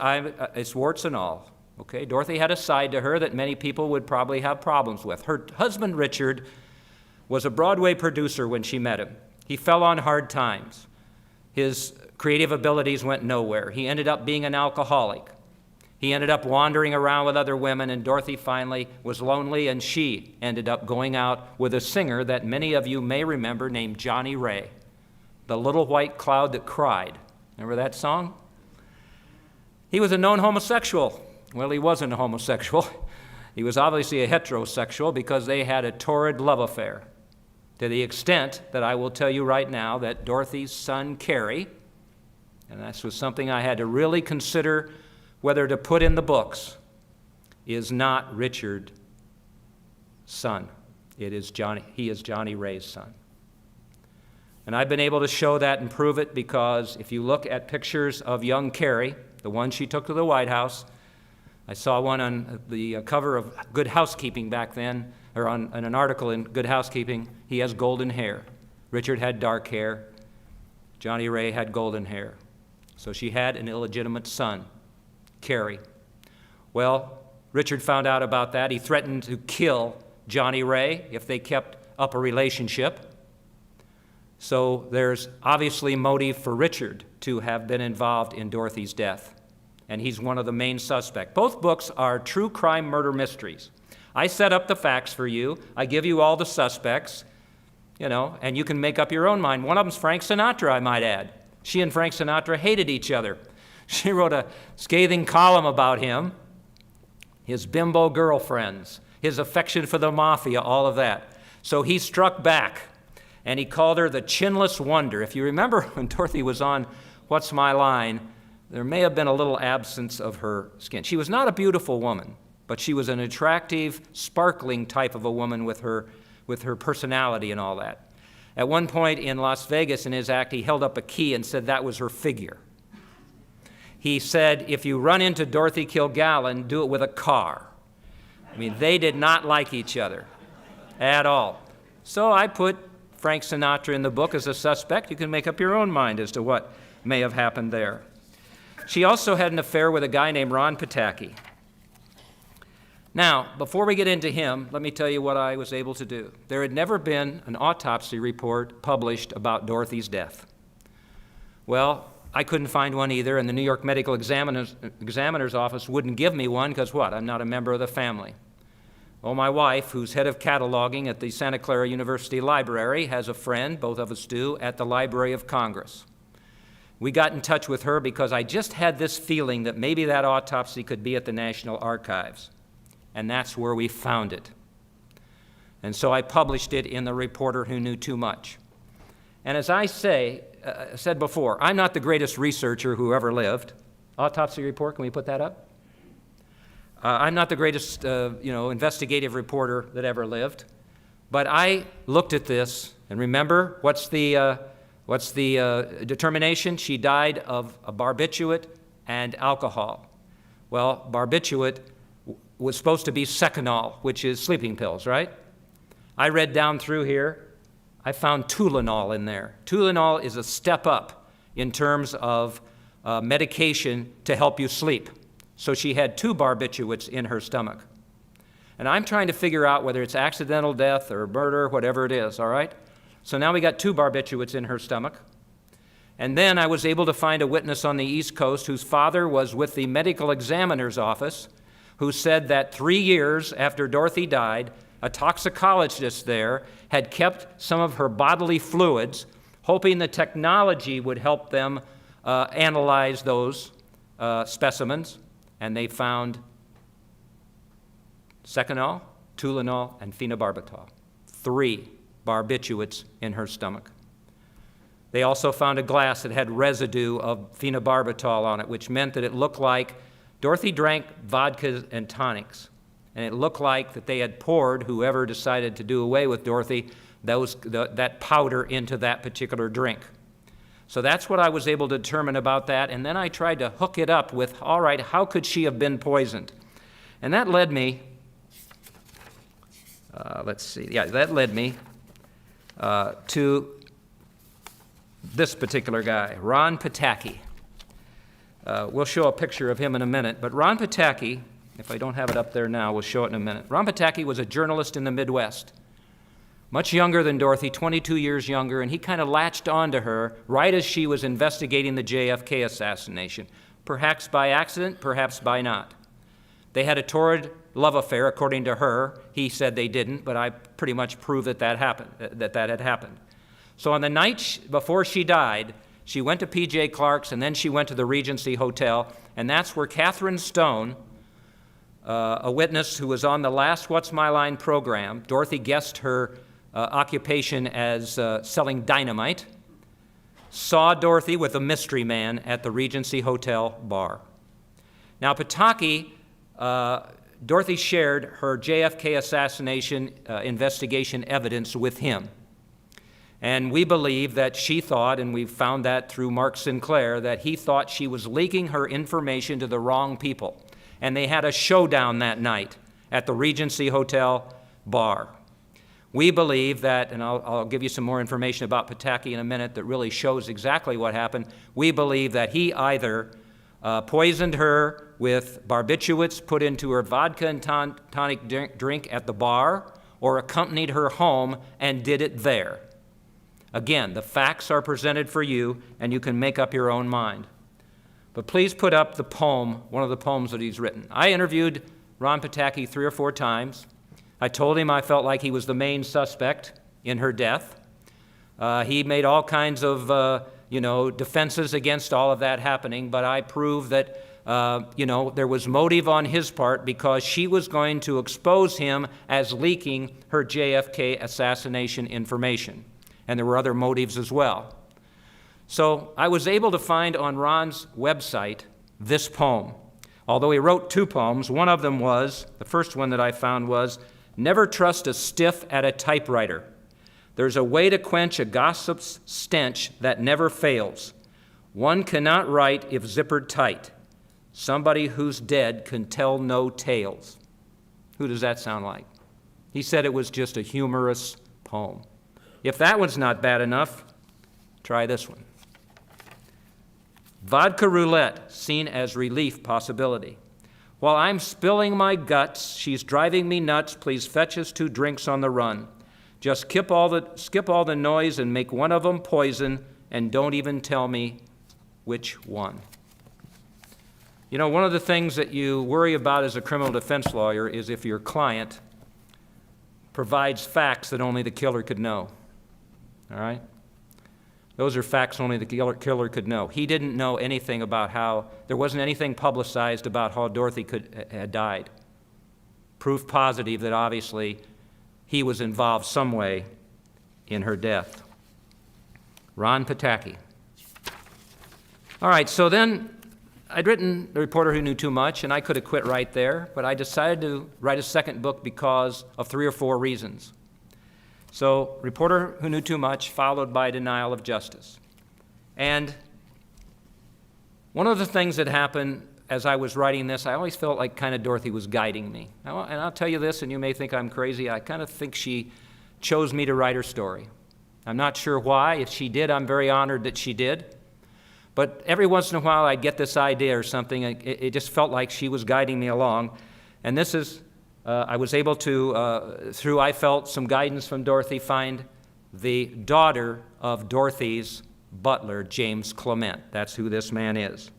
it's warts and all. Okay, Dorothy had a side to her that many people would probably have problems with. Her husband, Richard, was a Broadway producer when she met him. He fell on hard times. His creative abilities went nowhere. He ended up being an alcoholic. He ended up wandering around with other women, and Dorothy finally was lonely, and she ended up going out with a singer that many of you may remember named Johnny Ray, the little white cloud that cried. Remember that song? He was a known homosexual. Well, he wasn't a homosexual. He was obviously a heterosexual because they had a torrid love affair, to the extent that I will tell you right now that Dorothy's son, Cary, and this was something I had to really consider whether to put in the books, is not Richard's son. He is Johnny Ray's son. And I've been able to show that and prove it because if you look at pictures of young Cary, the one she took to the White House, I saw one on the cover of Good Housekeeping back then, or on an article in Good Housekeeping. He has golden hair. Richard had dark hair. Johnny Ray had golden hair. So she had an illegitimate son, Cary. Well, Richard found out about that. He threatened to kill Johnny Ray if they kept up a relationship. So there's obviously motive for Richard to have been involved in Dorothy's death. And he's one of the main suspects. Both books are true crime murder mysteries. I set up the facts for you. I give you all the suspects, and you can make up your own mind. One of them's Frank Sinatra, I might add. She and Frank Sinatra hated each other. She wrote a scathing column about him, his bimbo girlfriends, his affection for the mafia, all of that. So he struck back, and he called her the chinless wonder. If you remember when Dorothy was on What's My Line, there may have been a little absence of her skin. She was not a beautiful woman, but she was an attractive, sparkling type of a woman with her personality and all that. At one point in Las Vegas in his act, he held up a key and said that was her figure. He said, if you run into Dorothy Kilgallen, do it with a car. I mean, they did not like each other at all. So I put Frank Sinatra in the book as a suspect. You can make up your own mind as to what may have happened there. She also had an affair with a guy named Ron Pataki. Now, before we get into him, let me tell you what I was able to do. There had never been an autopsy report published about Dorothy's death. Well, I couldn't find one either, and the New York Medical Examiner's Office wouldn't give me one because what? I'm not a member of the family. Well, my wife, who's head of cataloging at the Santa Clara University Library, has a friend, both of us do, at the Library of Congress. We got in touch with her because I just had this feeling that maybe that autopsy could be at the National Archives. And that's where we found it. And so I published it in The Reporter Who Knew Too Much. And as I said before, I'm not the greatest researcher who ever lived. Autopsy report, can we put that up? I'm not the greatest investigative reporter that ever lived. But I looked at this, and remember, what's the determination? She died of a barbiturate and alcohol. Well, barbiturate was supposed to be Seconal, which is sleeping pills, right? I read down through here. I found Tulinol in there. Tulinol is a step up in terms of medication to help you sleep. So she had 2 barbiturates in her stomach. And I'm trying to figure out whether it's accidental death or murder, whatever it is, all right? So now we got 2 barbiturates in her stomach. And then I was able to find a witness on the East Coast whose father was with the medical examiner's office, who said that 3 years after Dorothy died, a toxicologist there had kept some of her bodily fluids, hoping the technology would help them analyzed those specimens, and they found seconal, Tulinol, and phenobarbital, 3 barbiturates in her stomach. They also found a glass that had residue of phenobarbital on it, which meant that it looked like Dorothy drank vodka and tonics, and it looked like that they had poured, whoever decided to do away with Dorothy, that powder into that particular drink. So that's what I was able to determine about that, and then I tried to hook it up with, all right, how could she have been poisoned? And that led me, that led me to this particular guy, Ron Pataki. We'll show a picture of him in a minute, but Ron Pataki, if I don't have it up there now, we'll show it in a minute. Ron Pataki was a journalist in the Midwest, much younger than Dorothy, 22 years younger, and he kind of latched onto her right as she was investigating the JFK assassination, perhaps by accident, perhaps by not. They had a torrid love affair, according to her. He said they didn't, but I pretty much proved that that had happened. So on the night before she died, she went to P.J. Clark's, and then she went to the Regency Hotel, and that's where Catherine Stone, a witness who was on the last What's My Line program, Dorothy guessed her occupation as selling dynamite, saw Dorothy with a mystery man at the Regency Hotel bar. Now, Pataki, Dorothy shared her JFK assassination investigation evidence with him. And we believe that she thought, and we found that through Mark Sinclair, that he thought she was leaking her information to the wrong people. And they had a showdown that night at the Regency Hotel bar. We believe that, and I'll give you some more information about Pataki in a minute that really shows exactly what happened. We believe that he either poisoned her with barbiturates put into her vodka and tonic drink at the bar, or accompanied her home and did it there. Again, the facts are presented for you, and you can make up your own mind. But please put up the poem, one of the poems that he's written. I interviewed Ron Pataki 3 or 4 times. I told him I felt like he was the main suspect in her death. He made all kinds of, defenses against all of that happening, but I proved that, there was motive on his part because she was going to expose him as leaking her JFK assassination information. And there were other motives as well. So I was able to find on Ron's website this poem. Although he wrote 2 poems, one of them was, the first one that I found was, "Never trust a stiff at a typewriter. There's a way to quench a gossip's stench that never fails. One cannot write if zippered tight. Somebody who's dead can tell no tales." Who does that sound like? He said it was just a humorous poem. If that one's not bad enough, try this one. Vodka roulette, seen as relief possibility. While I'm spilling my guts, she's driving me nuts. Please fetch us 2 drinks on the run. Just skip all the noise and make one of them poison, and don't even tell me which one. You know, one of the things that you worry about as a criminal defense lawyer is if your client provides facts that only the killer could know. All right? Those are facts only the killer could know. He didn't know anything about there wasn't anything publicized about how Dorothy had died. Proof positive that obviously he was involved some way in her death. Ron Pataki. All right, so then I'd written The Reporter Who Knew Too Much, and I could have quit right there, but I decided to write a second book because of 3 or 4 reasons. So, Reporter Who Knew Too Much, followed by Denial of Justice. And one of the things that happened as I was writing this, I always felt like kind of Dorothy was guiding me. And I'll tell you this, and you may think I'm crazy, I kind of think she chose me to write her story. I'm not sure why. If she did, I'm very honored that she did. But every once in a while, I'd get this idea or something. It just felt like she was guiding me along. And this is I was able to, through I felt some guidance from Dorothy, find the daughter of Dorothy's butler, James Clement. That's who this man is.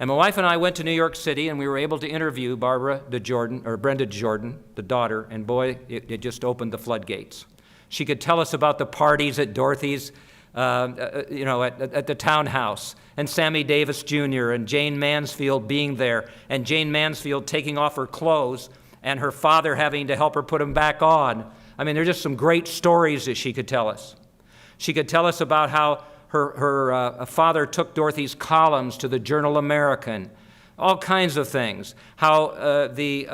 And my wife and I went to New York City, and we were able to interview Brenda DeJordan, the daughter, and boy, it just opened the floodgates. She could tell us about the parties at Dorothy's at the townhouse, and Sammy Davis Jr. and Jane Mansfield being there, and Jane Mansfield taking off her clothes and her father having to help her put them back on. I mean, there's just some great stories that she could tell us. She could tell us about how her father took Dorothy's columns to the Journal American, all kinds of things. How the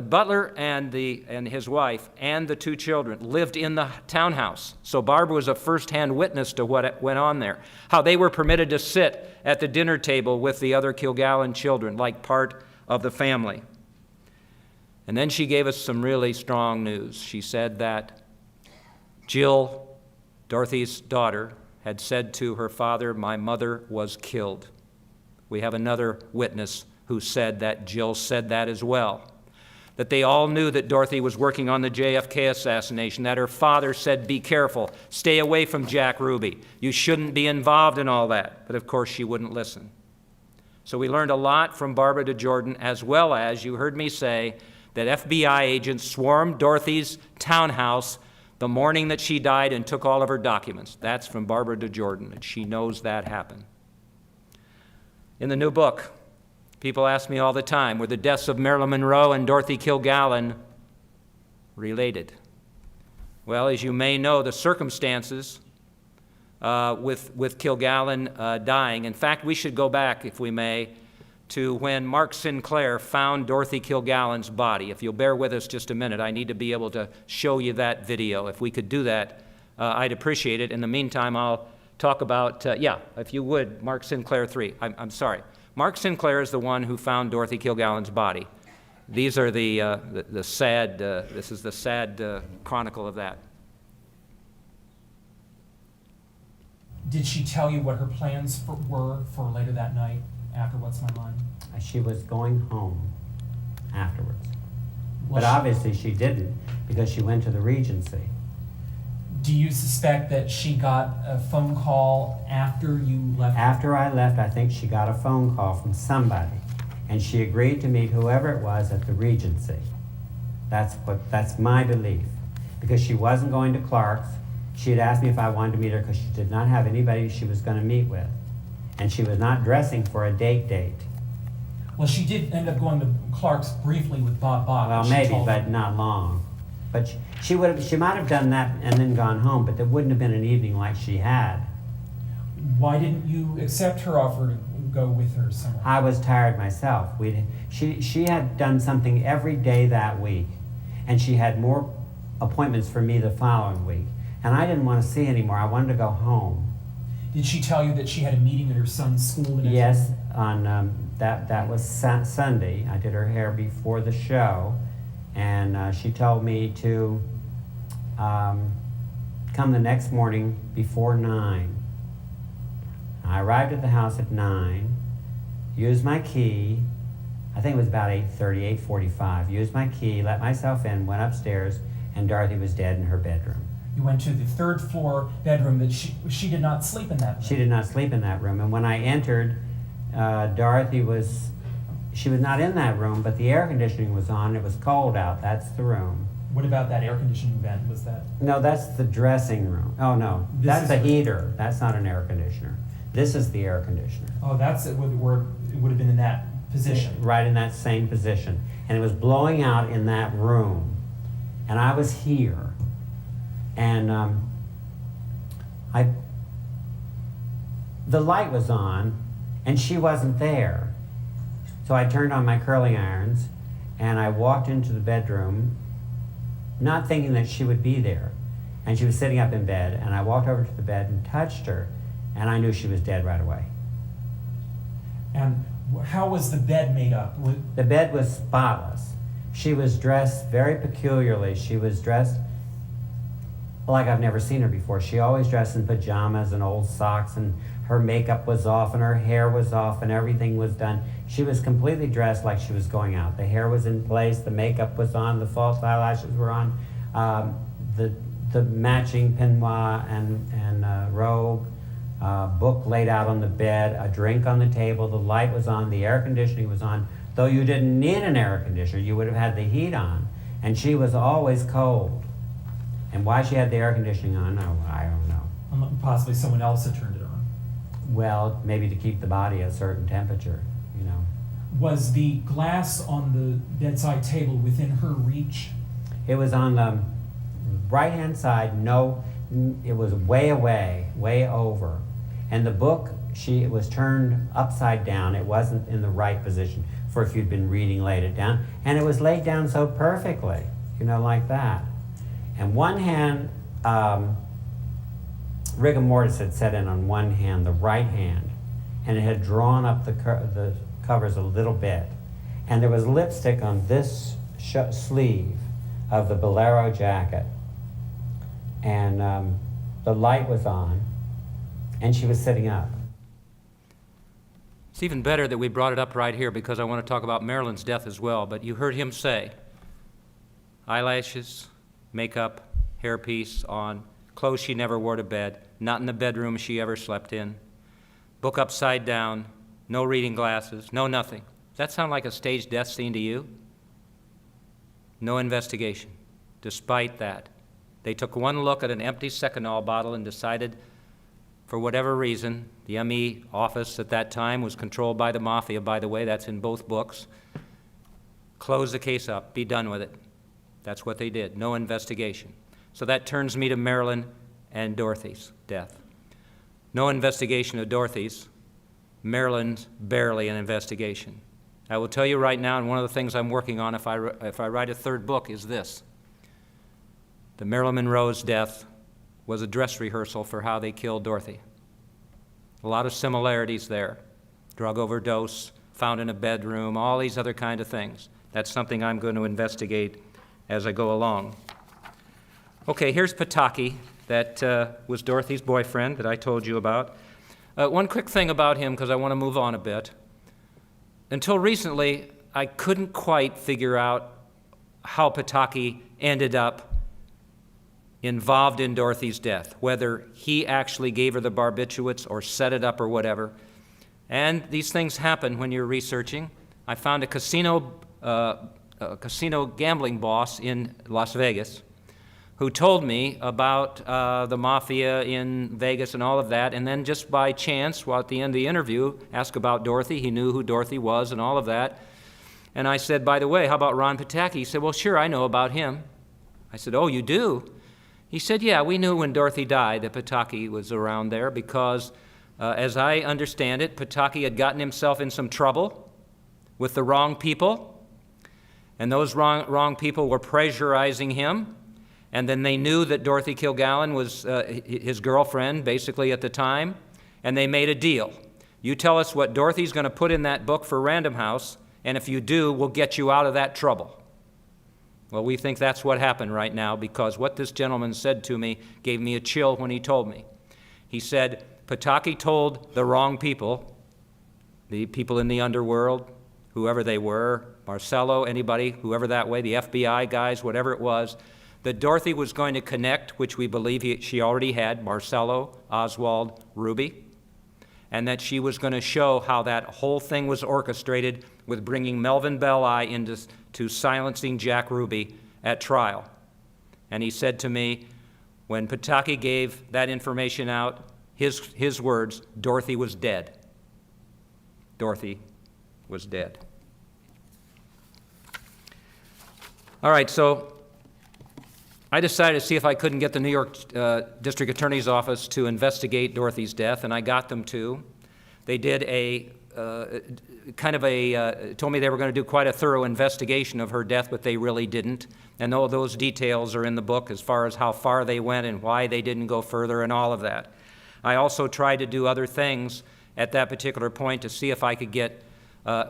butler and his wife and the two children lived in the townhouse. So Barbara was a first-hand witness to what went on there. How they were permitted to sit at the dinner table with the other Kilgallen children, like part of the family. And then she gave us some really strong news. She said that Jill, Dorothy's daughter, had said to her father, "My mother was killed." We have another witness who said that Jill said that as well. That they all knew that Dorothy was working on the JFK assassination, that her father said, "Be careful, stay away from Jack Ruby. You shouldn't be involved in all that." But of course she wouldn't listen. So we learned a lot from Barbara DeJordan, as well as, you heard me say, that FBI agents swarmed Dorothy's townhouse the morning that she died and took all of her documents. That's from Barbara DeJordan, and she knows that happened. In the new book, people ask me all the time, were the deaths of Marilyn Monroe and Dorothy Kilgallen related? Well, as you may know, the circumstances with Kilgallen dying. In fact, we should go back, if we may, to when Mark Sinclair found Dorothy Kilgallen's body. If you'll bear with us just a minute, I need to be able to show you that video. If we could do that, I'd appreciate it. In the meantime, I'll talk about, if you would, Mark Sinclair 3. I'm sorry. Mark Sinclair is the one who found Dorothy Kilgallen's body. These are the sad, this is the sad chronicle of that. Did she tell you what her plans were for later that night after What's My Line? She was going home afterwards. Well, But obviously she didn't, because she went to the Regency. Do you suspect that she got a phone call after you left? After I left, I think she got a phone call from somebody, and she agreed to meet whoever it was at the Regency. That's my belief, because she wasn't going to Clark's. She had asked me if I wanted to meet her because she did not have anybody she was going to meet with, and she was not dressing for a date. Well, she did end up going to Clark's briefly with Bob Bach. Well, she maybe, told but him. not long. But she might have done that and then gone home, but there wouldn't have been an evening like she had. Why didn't you accept her offer to go with her somewhere? I was tired myself. She had done something every day that week, and she had more appointments for me the following week. And I didn't want to see anymore. I wanted to go home. Did she tell you that she had a meeting at her son's school? Yes, on that was Sunday. I did her hair before the show, and she told me to come the next morning before 9. I arrived at the house at 9, used my key. I think it was about 8:30, 8:45. Used my key, let myself in, went upstairs, and Dorothy was dead in her bedroom. You went to the third floor bedroom that she did not sleep in that room. She did not sleep in that room. And when I entered, Dorothy was not in that room, but the air conditioning was on. It was cold out. That's the room. What about that air conditioning vent? Was that? No, that's the dressing room. Oh, no. That's a heater. That's not an air conditioner. This is the air conditioner. Oh, that's it, where it would have been in that position. Right in that same position. And it was blowing out in that room. And I was here. And the light was on, and she wasn't there. So I turned on my curling irons, and I walked into the bedroom, not thinking that she would be there. And she was sitting up in bed, and I walked over to the bed and touched her, and I knew she was dead right away. And how was the bed made up? The bed was spotless. She was dressed very peculiarly. She was dressed like I've never seen her before. She always dressed in pajamas and old socks, and her makeup was off, and her hair was off, and everything was done. She was completely dressed like she was going out. The hair was in place, the makeup was on, the false eyelashes were on, the matching peignoir and robe, book laid out on the bed, a drink on the table, the light was on, the air conditioning was on. Though you didn't need an air conditioner, you would have had the heat on, and she was always cold. And why she had the air conditioning on, I don't know. Possibly someone else had turned it on. Well, maybe to keep the body at a certain temperature, you know. Was the glass on the bedside table within her reach? It was on the right-hand side. No, it was way away, way over. And the book, it was turned upside down. It wasn't in the right position for if you'd been reading, laid it down. And it was laid down so perfectly, you know, like that. And one hand, rigor mortis had set in on one hand, the right hand, and it had drawn up the covers a little bit. And there was lipstick on this sleeve of the bolero jacket. And the light was on, and she was sitting up. It's even better that we brought it up right here because I want to talk about Marilyn's death as well. But you heard him say, eyelashes, makeup, hairpiece on, clothes she never wore to bed, not in the bedroom she ever slept in, book upside down, no reading glasses, no nothing. Does that sound like a staged death scene to you? No investigation. Despite that, they took one look at an empty Seconal bottle and decided, for whatever reason, the ME office at that time was controlled by the mafia, by the way, that's in both books. Close the case up, be done with it. That's what they did, no investigation. So that turns me to Marilyn and Dorothy's death. No investigation of Dorothy's. Marilyn's barely an investigation. I will tell you right now, and one of the things I'm working on if I write a third book is this. The Marilyn Monroe's death was a dress rehearsal for how they killed Dorothy. A lot of similarities there. Drug overdose, found in a bedroom, all these other kind of things. That's something I'm going to investigate as I go along. Okay, here's Pataki, that was Dorothy's boyfriend that I told you about. One quick thing about him, because I want to move on a bit. Until recently, I couldn't quite figure out how Pataki ended up involved in Dorothy's death, whether he actually gave her the barbiturates or set it up or whatever. And these things happen when you're researching. I found a casino gambling boss in Las Vegas who told me about the mafia in Vegas and all of that, and then just by chance, while at the end of the interview, asked about Dorothy. He knew who Dorothy was and all of that. And I said, by the way, how about Ron Pataki? He said, well, sure, I know about him. I said, oh, you do? He said, yeah, we knew when Dorothy died that Pataki was around there because, as I understand it, Pataki had gotten himself in some trouble with the wrong people, and those wrong people were pressurizing him. And then they knew that Dorothy Kilgallen was his girlfriend, basically, at the time, and they made a deal. You tell us what Dorothy's going to put in that book for Random House, and if you do, we'll get you out of that trouble. Well, we think that's what happened right now, because what this gentleman said to me gave me a chill when he told me. He said, Pataki told the wrong people, the people in the underworld, whoever they were, Marcello, anybody, whoever that way, the FBI guys, whatever it was, that Dorothy was going to connect, which we believe she already had, Marcello, Oswald, Ruby, and that she was going to show how that whole thing was orchestrated with bringing Melvin Belli into silencing Jack Ruby at trial. And he said to me, when Pataki gave that information out, his words, Dorothy was dead. Dorothy was dead. All right, so I decided to see if I couldn't get the New York District Attorney's Office to investigate Dorothy's death, and I got them to. They did told me they were going to do quite a thorough investigation of her death, but they really didn't. And all those details are in the book as far as how far they went and why they didn't go further and all of that. I also tried to do other things at that particular point to see if I could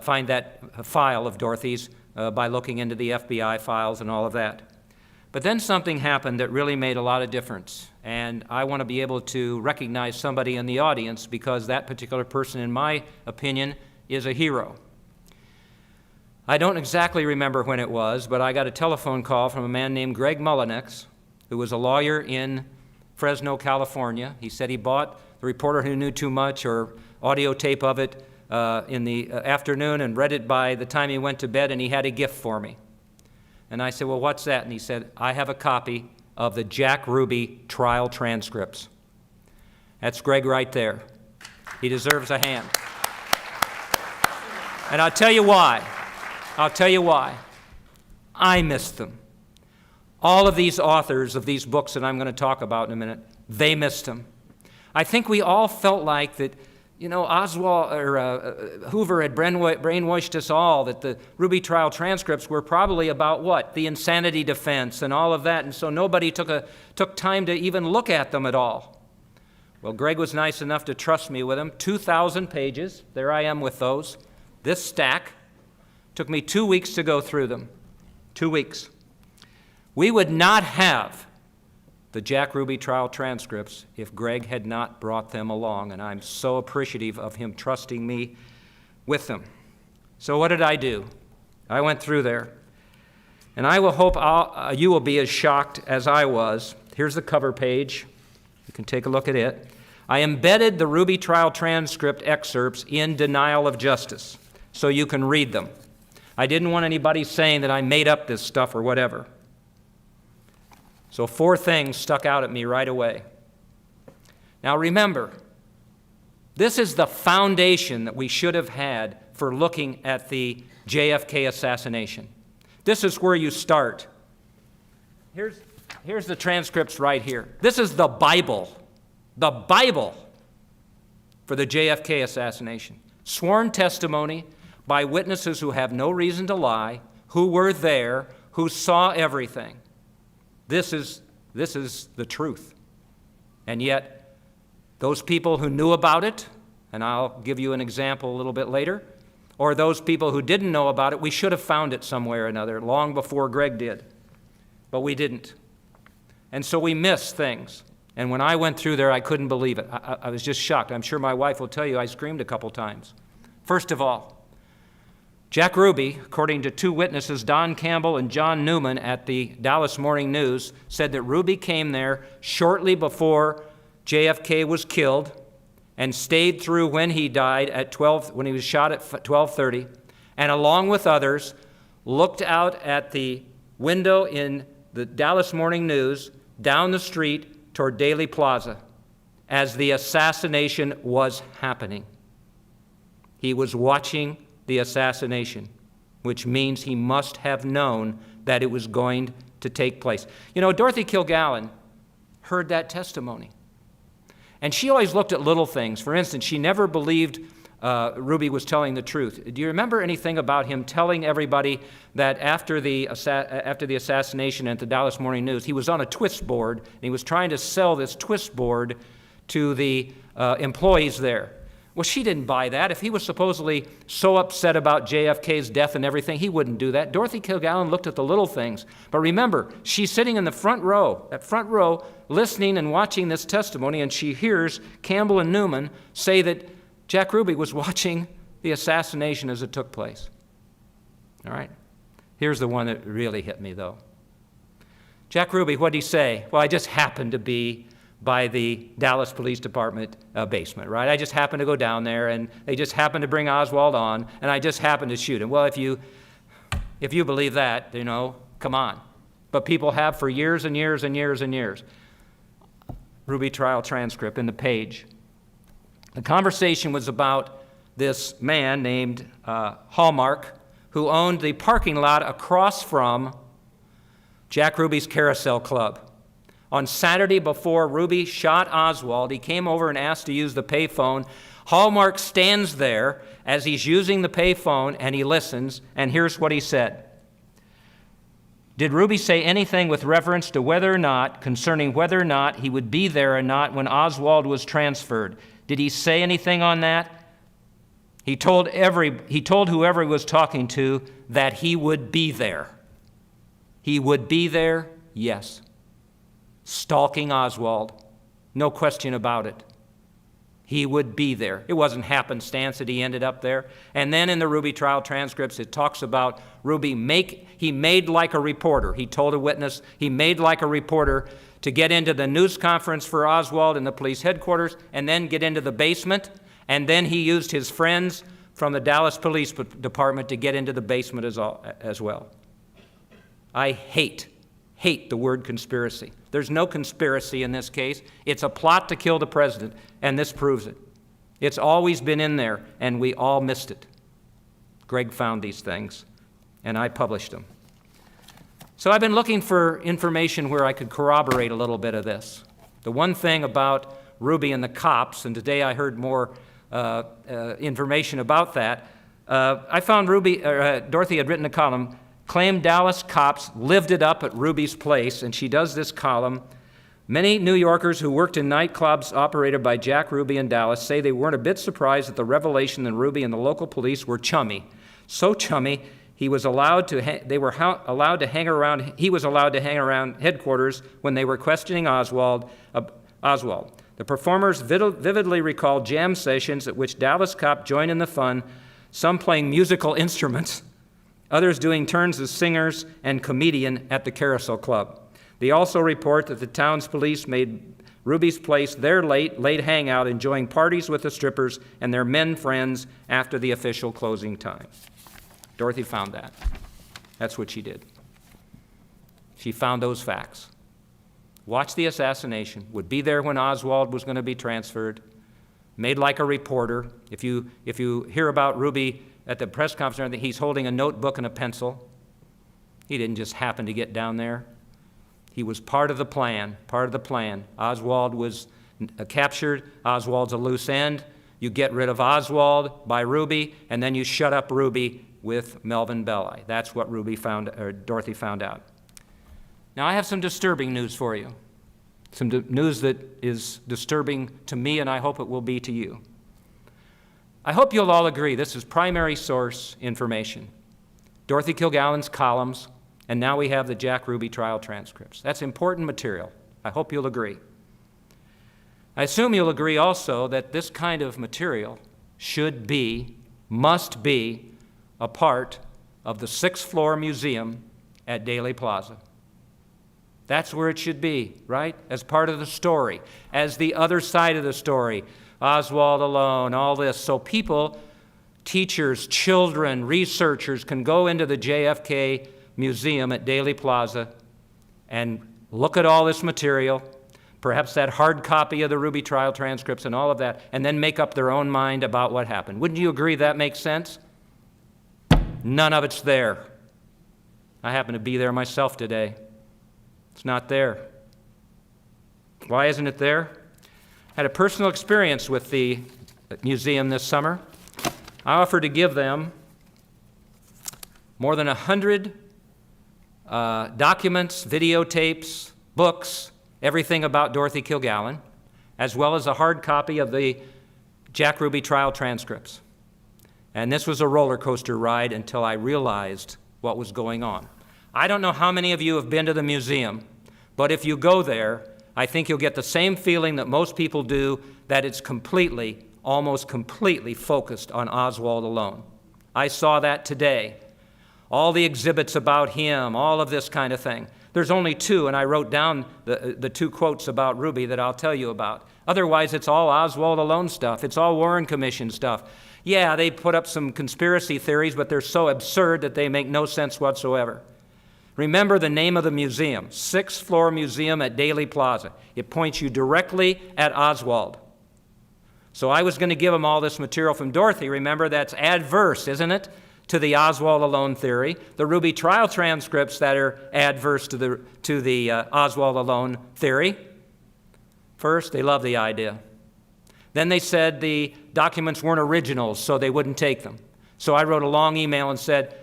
find that file of Dorothy's by looking into the FBI files and all of that. But then something happened that really made a lot of difference, and I want to be able to recognize somebody in the audience because that particular person, in my opinion, is a hero. I don't exactly remember when it was, but I got a telephone call from a man named Greg Mullinex, who was a lawyer in Fresno, California. He said he bought The Reporter Who Knew Too Much or audio tape of it in the afternoon and read it by the time he went to bed, and he had a gift for me. And I said, well, what's that? And he said, I have a copy of the Jack Ruby trial transcripts. That's Greg right there. He deserves a hand. And I'll tell you why. I'll tell you why. I missed them. All of these authors of these books that I'm going to talk about in a minute, they missed them. I think we all felt like that, Oswald or Hoover had brainwashed us all, that the Ruby trial transcripts were probably about what? The insanity defense and all of that, and so nobody took time to even look at them at all. Well, Greg was nice enough to trust me with them. 2,000 pages. There I am with those. This stack. Took me 2 weeks to go through them. 2 weeks. We would not have the Jack Ruby trial transcripts if Greg had not brought them along, and I'm so appreciative of him trusting me with them. So what did I do? I went through there, and I will hope you will be as shocked as I was. Here's the cover page. You can take a look at it. I embedded the Ruby trial transcript excerpts in Denial of Justice so you can read them. I didn't want anybody saying that I made up this stuff or whatever. So 4 things stuck out at me right away. Now remember, this is the foundation that we should have had for looking at the JFK assassination. This is where you start. Here's the transcripts right here. This is the Bible for the JFK assassination. Sworn testimony by witnesses who have no reason to lie, who were there, who saw everything. This is the truth. And yet, those people who knew about it, and I'll give you an example a little bit later, or those people who didn't know about it, we should have found it somewhere or another long before Greg did. But we didn't. And so we missed things. And when I went through there, I couldn't believe it. I was just shocked. I'm sure my wife will tell you I screamed a couple times. First of all, Jack Ruby, according to 2 witnesses, Don Campbell and John Newman at the Dallas Morning News, said that Ruby came there shortly before JFK was killed and stayed through when he died when he was shot at 12:30, and along with others, looked out at the window in the Dallas Morning News down the street toward Daley Plaza as the assassination was happening. He was watching the assassination, which means he must have known that it was going to take place. Dorothy Kilgallen heard that testimony. And she always looked at little things. For instance, she never believed Ruby was telling the truth. Do you remember anything about him telling everybody that after the assassination at the Dallas Morning News, he was on a twist board, and he was trying to sell this twist board to the employees there? Well, she didn't buy that. If he was supposedly so upset about JFK's death and everything, he wouldn't do that. Dorothy Kilgallen looked at the little things. But remember, she's sitting in the front row, listening and watching this testimony, and she hears Campbell and Newman say that Jack Ruby was watching the assassination as it took place. All right? Here's the one that really hit me, though. Jack Ruby, what did he say? Well, I just happened to be by the Dallas Police Department basement, right? I just happened to go down there, and they just happened to bring Oswald on, and I just happened to shoot him. Well, if you believe that, come on. But people have for years and years and years and years. Ruby trial transcript in the page. The conversation was about this man named Hallmark, who owned the parking lot across from Jack Ruby's Carousel Club. On Saturday before Ruby shot Oswald, he came over and asked to use the payphone. Hallmark stands there as he's using the payphone, and he listens, and here's what he said. Did Ruby say anything with reference to concerning whether or not he would be there or not when Oswald was transferred? Did he say anything on that? He told whoever he was talking to that he would be there. He would be there, yes. Stalking Oswald, no question about it. He would be there. It wasn't happenstance that he ended up there. And then in the Ruby trial transcripts, it talks about Ruby he made like a reporter. He told a witness he made like a reporter to get into the news conference for Oswald in the police headquarters and then get into the basement. And then he used his friends from the Dallas Police Department to get into the basement as well. I hate hate the word conspiracy. There's no conspiracy in this case. It's a plot to kill the president, and this proves it. It's always been in there, and we all missed it. Greg found these things, and I published them. So I've been looking for information where I could corroborate a little bit of this. The one thing about Ruby and the cops, and today I heard more information about that, I found Dorothy had written a column, claimed Dallas cops lived it up at Ruby's place, and she does this column. Many New Yorkers who worked in nightclubs operated by Jack Ruby in Dallas say they weren't a bit surprised at the revelation that Ruby and the local police were chummy. So chummy, he was allowed to hang around headquarters when they were questioning Oswald. The performers vividly recalled jam sessions at which Dallas cops joined in the fun, some playing musical instruments, others doing turns as singers and comedian at the Carousel Club. They also report that the town's police made Ruby's place their late hangout, enjoying parties with the strippers and their men friends after the official closing time. Dorothy found that. That's what she did. She found those facts. Watched the assassination, would be there when Oswald was going to be transferred, made like a reporter. If you hear about Ruby at the press conference or anything, he's holding a notebook and a pencil. He didn't just happen to get down there. He was part of the plan, Oswald was captured. Oswald's a loose end. You get rid of Oswald by Ruby, and then you shut up Ruby with Melvin Belli. That's what Dorothy found out. Now, I have some disturbing news for you. Some news that is disturbing to me, and I hope it will be to you. I hope you'll all agree this is primary source information. Dorothy Kilgallen's columns, and now we have the Jack Ruby trial transcripts. That's important material. I hope you'll agree. I assume you'll agree also that this kind of material must be a part of the 6th floor museum at Daley Plaza. That's where it should be, right? As part of the story, as the other side of the story. Oswald alone, all this. So people, teachers, children, researchers can go into the JFK Museum at Daley Plaza and look at all this material, perhaps that hard copy of the Ruby trial transcripts and all of that, and then make up their own mind about what happened. Wouldn't you agree that makes sense? None of it's there. I happen to be there myself today. It's not there. Why isn't it there? I had a personal experience with the museum this summer. I offered to give them more than 100 documents, videotapes, books, everything about Dorothy Kilgallen, as well as a hard copy of the Jack Ruby trial transcripts. And this was a roller coaster ride until I realized what was going on. I don't know how many of you have been to the museum, but if you go there, I think you'll get the same feeling that most people do, that it's almost completely focused on Oswald alone. I saw that today. All the exhibits about him, all of this kind of thing. There's only 2, and I wrote down the 2 quotes about Ruby that I'll tell you about. Otherwise, it's all Oswald alone stuff. It's all Warren Commission stuff. Yeah, they put up some conspiracy theories, but they're so absurd that they make no sense whatsoever. Remember the name of the museum, 6th floor museum at Daley Plaza. It points you directly at Oswald. So I was going to give them all this material from Dorothy. Remember, that's adverse, isn't it, to the Oswald alone theory. The Ruby trial transcripts that are adverse to the Oswald alone theory. First, they love the idea. Then they said the documents weren't originals, so they wouldn't take them. So I wrote a long email and said,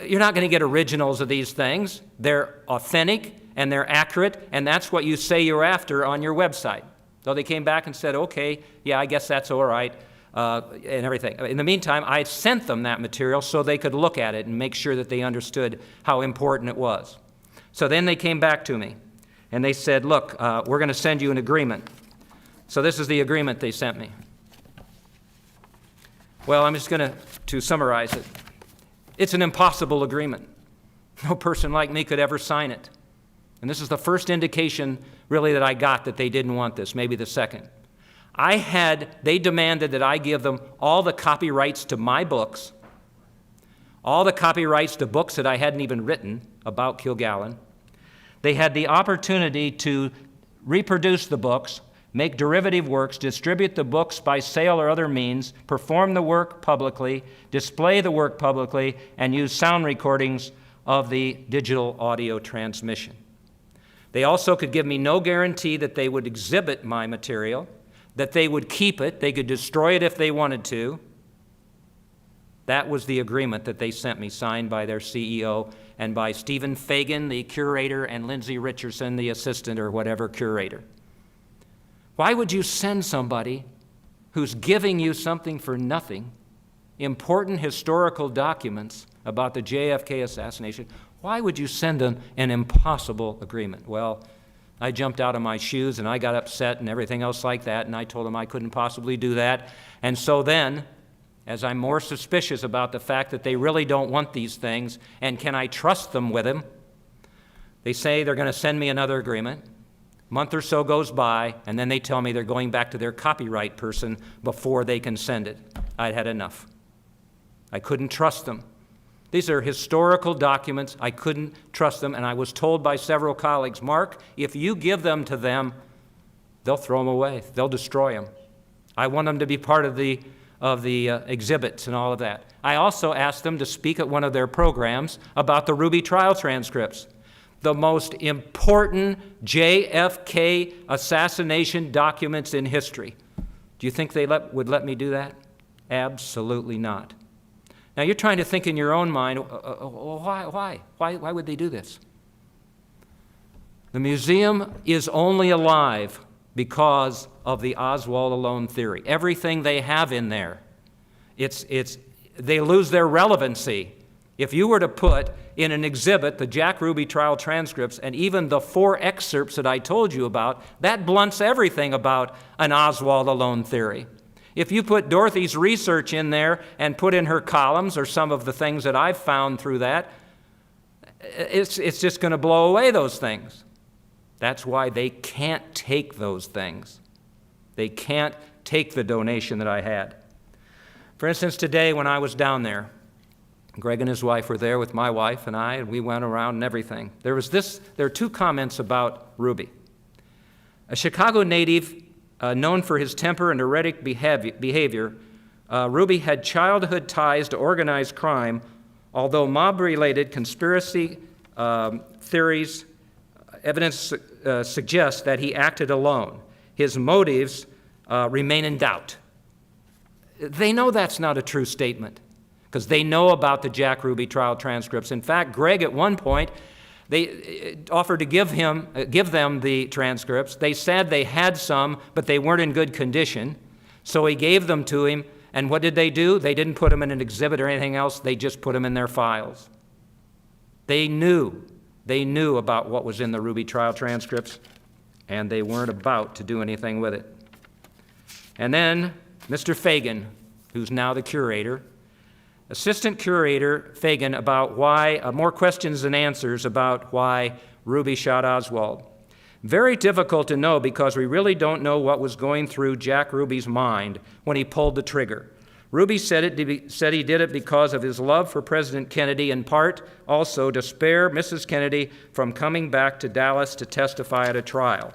you're not going to get originals of these things. They're authentic and they're accurate, and that's what you say you're after on your website. So they came back and said, okay, yeah, I guess that's all right, and everything. In the meantime, I sent them that material so they could look at it and make sure that they understood how important it was. So then they came back to me, and they said, look, we're going to send you an agreement. So this is the agreement they sent me. Well, I'm just going to summarize it. It's an impossible agreement. No person like me could ever sign it. And this is the first indication, really, that I got that they didn't want this, maybe the second. They demanded that I give them all the copyrights to my books, all the copyrights to books that I hadn't even written about Kilgallen. They had the opportunity to reproduce the books, make derivative works, distribute the books by sale or other means, perform the work publicly, display the work publicly, and use sound recordings of the digital audio transmission. They also could give me no guarantee that they would exhibit my material, that they would keep it, they could destroy it if they wanted to. That was the agreement that they sent me, signed by their CEO and by Stephen Fagan, the curator, and Lindsay Richardson, the assistant or whatever curator. Why would you send somebody who's giving you something for nothing, important historical documents about the JFK assassination? Why would you send them an impossible agreement? Well, I jumped out of my shoes and I got upset and everything else like that, and I told them I couldn't possibly do that. And so then, as I'm more suspicious about the fact that they really don't want these things, and can I trust them with them, they say they're going to send me another agreement. A month or so goes by, and then they tell me they're going back to their copyright person before they can send it. I'd had enough. I couldn't trust them. These are historical documents. I couldn't trust them, and I was told by several colleagues, Mark, if you give them to them, they'll throw them away. They'll destroy them. I want them to be part of the exhibits and all of that. I also asked them to speak at one of their programs about the Ruby trial transcripts, the most important JFK assassination documents in history. Do you think they would let me do that? Absolutely not. Now you're trying to think in your own mind, why would they do this? The museum is only alive because of the Oswald alone theory. Everything they have in there, they lose their relevancy. If you were to put in an exhibit the Jack Ruby trial transcripts and even the 4 excerpts that I told you about, that blunts everything about an Oswald alone theory. If you put Dorothy's research in there and put in her columns or some of the things that I've found through that, it's just going to blow away those things. That's why they can't take those things. They can't take the donation that I had. For instance, today when I was down there, Greg and his wife were there with my wife and I, and we went around and everything. There are 2 comments about Ruby. A Chicago native known for his temper and erratic behavior, Ruby had childhood ties to organized crime, although mob-related conspiracy theories, evidence suggests that he acted alone. His motives remain in doubt. They know that's not a true statement because they know about the Jack Ruby trial transcripts. In fact, Greg at one point, they offered to give them the transcripts. They said they had some, but they weren't in good condition. So he gave them to him, and what did they do? They didn't put them in an exhibit or anything else. They just put them in their files. They knew about what was in the Ruby trial transcripts, and they weren't about to do anything with it. And then Mr. Fagan, who's now the curator, Assistant Curator Fagan, about why, more questions than answers about why Ruby shot Oswald. Very difficult to know because we really don't know what was going through Jack Ruby's mind when he pulled the trigger. Ruby said he did it because of his love for President Kennedy, in part also to spare Mrs. Kennedy from coming back to Dallas to testify at a trial.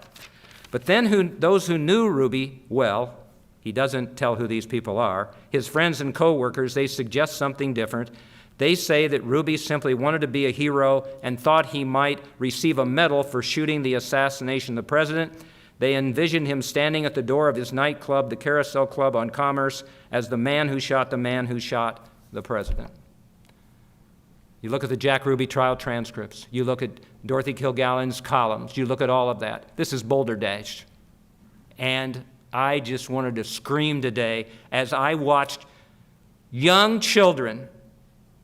But then those who knew Ruby well, he doesn't tell who these people are, his friends and co-workers, they suggest something different. They say that Ruby simply wanted to be a hero and thought he might receive a medal for shooting the assassination of the president. They envisioned him standing at the door of his nightclub, the Carousel Club on Commerce, as the man who shot the president. You look at the Jack Ruby trial transcripts. You look at Dorothy Kilgallen's columns. You look at all of that. This is Boulder Dash. And I just wanted to scream today as I watched young children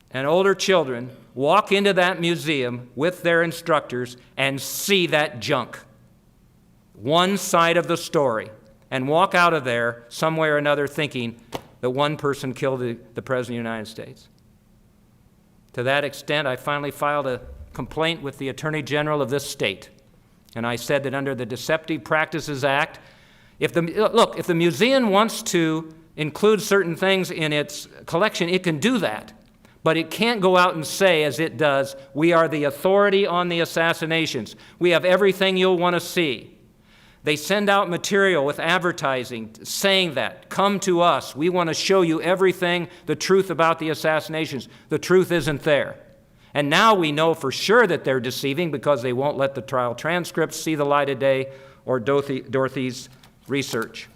and older children walk into that museum with their instructors and see that junk, one side of the story, and walk out of there some way or another thinking that one person killed the President of the United States. To that extent, I finally filed a complaint with the Attorney General of this state, and I said that under the Deceptive Practices Act, if the museum wants to include certain things in its collection, it can do that. But it can't go out and say, as it does, we are the authority on the assassinations. We have everything you'll want to see. They send out material with advertising saying that, come to us. We want to show you everything, the truth about the assassinations. The truth isn't there. And now we know for sure that they're deceiving because they won't let the trial transcripts see the light of day or Dorothy's research.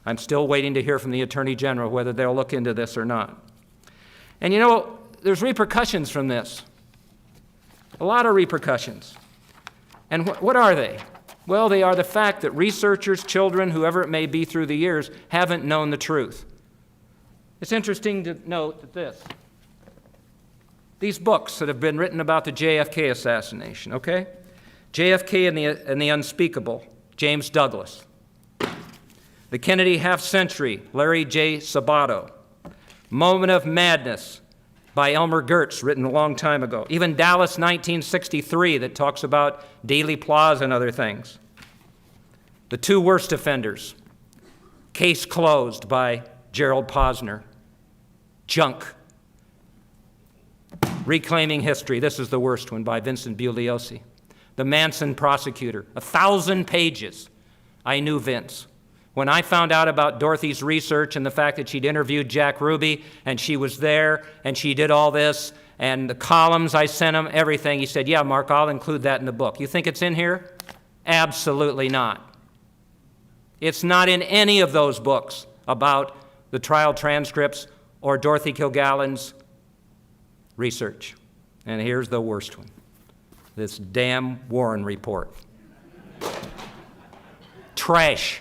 I'm still waiting to hear from the Attorney General whether they'll look into this or not. And you know, there's repercussions from this. A lot of repercussions. And what are they? Well, they are the fact that researchers, children, whoever it may be through the years, haven't known the truth. It's interesting to note that these books that have been written about the JFK assassination, okay? JFK and the Unspeakable, James Douglas. The Kennedy Half-Century, Larry J. Sabato. Moment of Madness by Elmer Gertz, written a long time ago. Even Dallas 1963 that talks about Dealey Plaza and other things. The Two Worst Offenders, Case Closed by Gerald Posner. Junk. Reclaiming History, this is the worst one, by Vincent Bugliosi. The Manson Prosecutor, 1,000 pages. I knew Vince. When I found out about Dorothy's research and the fact that she'd interviewed Jack Ruby and she was there and she did all this and the columns I sent him, everything, he said, yeah, Mark, I'll include that in the book. You think it's in here? Absolutely not. It's not in any of those books about the trial transcripts or Dorothy Kilgallen's research. And here's the worst one, this damn Warren report. Trash.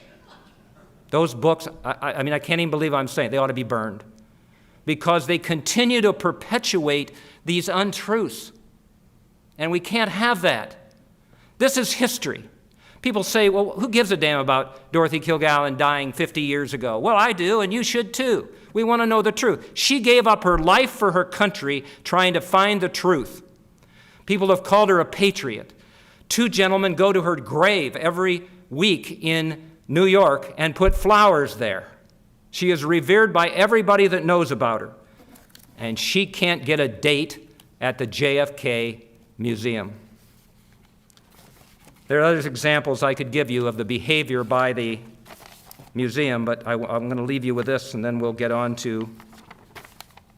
Those books, I mean, I can't even believe I'm saying they ought to be burned because they continue to perpetuate these untruths. And we can't have that. This is history. People say, well, who gives a damn about Dorothy Kilgallen dying 50 years ago? Well, I do, and you should too. We want to know the truth. She gave up her life for her country trying to find the truth. People have called her a patriot. Two gentlemen go to her grave every week in New York and put flowers there. She is revered by everybody that knows about her. And she can't get a date at the JFK Museum. There are other examples I could give you of the behavior by the museum, but I'm going to leave you with this, and then we'll get on to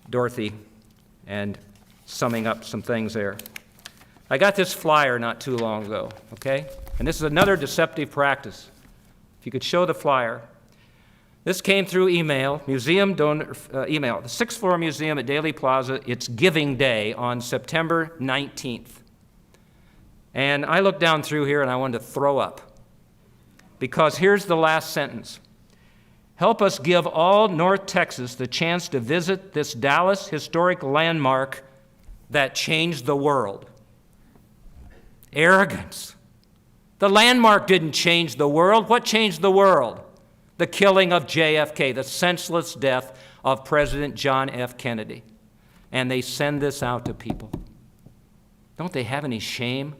Dorothy and summing up some things there. I got this flyer not too long ago, okay? And this is another deceptive practice. If you could show the flyer. This came through email, museum donor email. The 6th floor museum at Dealey Plaza, it's Giving Day on September 19th. And I looked down through here and I wanted to throw up. Because here's the last sentence. Help us give all North Texas the chance to visit this Dallas historic landmark that changed the world. Arrogance. The landmark didn't change the world. What changed the world? The killing of JFK, the senseless death of President John F. Kennedy. And they send this out to people. Don't they have any shame?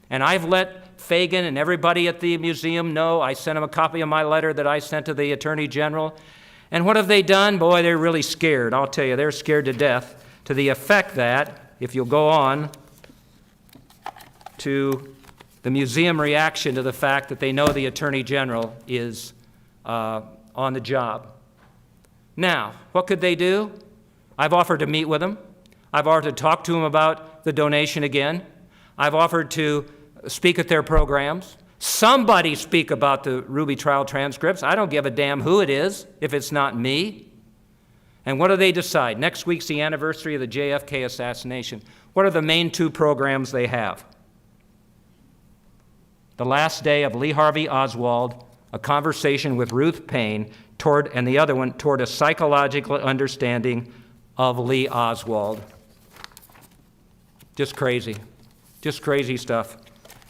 And I've let Fagan and everybody at the museum know. I sent them a copy of my letter that I sent to the Attorney General. And what have they done? Boy, they're really scared. I'll tell you, they're scared to death, to the effect that, if you'll go on to the museum reaction to the fact that they know the Attorney General is on the job. Now, what could they do? I've offered to meet with them. I've offered to talk to them about the donation again. I've offered to speak at their programs. Somebody speak about the Ruby trial transcripts. I don't give a damn who it is if it's not me. And what do they decide? Next week's the anniversary of the JFK assassination. What are the main two programs they have? The last day of Lee Harvey Oswald, a conversation with Ruth Paine, and the other one toward a psychological understanding of Lee Oswald. Just crazy stuff.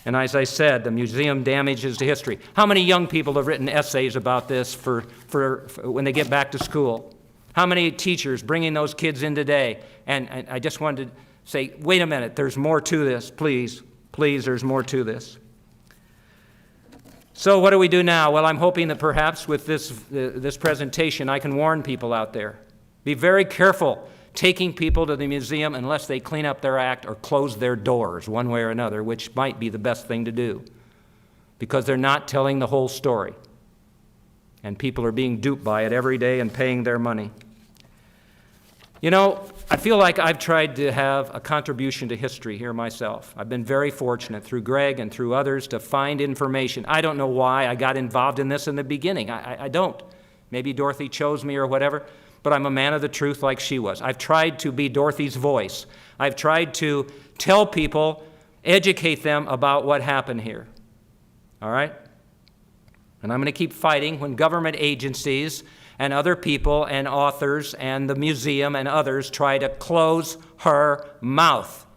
And as I said, the museum damages to history. How many young people have written essays about this for when they get back to school? How many teachers bringing those kids in today? And I just wanted to say, wait a minute, there's more to this, please. Please, there's more to this. So what do we do now? Well, I'm hoping that perhaps with this presentation I can warn people out there. Be very careful taking people to the museum unless they clean up their act or close their doors one way or another, which might be the best thing to do, because they're not telling the whole story. And people are being duped by it every day and paying their money. You know, I feel like I've tried to have a contribution to history here myself. I've been very fortunate through Greg and through others to find information. I don't know why I got involved in this in the beginning. I don't. Maybe Dorothy chose me or whatever, but I'm a man of the truth like she was. I've tried to be Dorothy's voice. I've tried to tell people, educate them about what happened here. All right? And I'm going to keep fighting when government agencies and other people and authors and the museum and others try to close her mouth.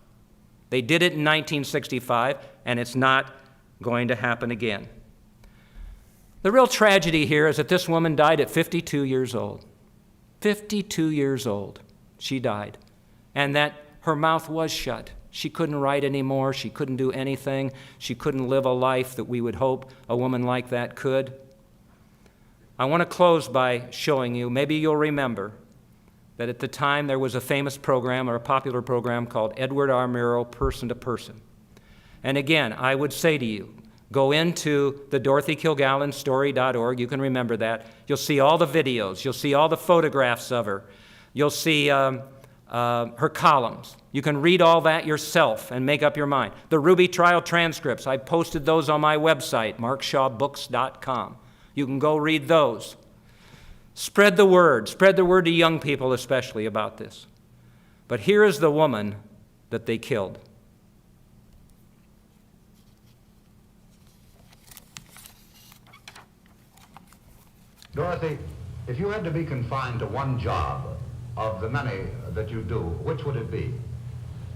They did it in 1965, and it's not going to happen again. The real tragedy here is that this woman died at 52 years old. 52 years old, she died. And that her mouth was shut. She couldn't write anymore. She couldn't do anything. She couldn't live a life that we would hope a woman like that could. I want to close by showing you, maybe you'll remember, that at the time there was a famous program or a popular program called Edward R. Murrow Person to Person. And again, I would say to you, go into the DorothyKilgallenStory.org. You can remember that. You'll see all the videos. You'll see all the photographs of her. You'll see her columns. You can read all that yourself and make up your mind. The Ruby trial transcripts, I posted those on my website, markshawbooks.com. You can go read those. Spread the word to young people especially about this. But here is the woman that they killed. Dorothy, if you had to be confined to one job of the many that you do, which would it be?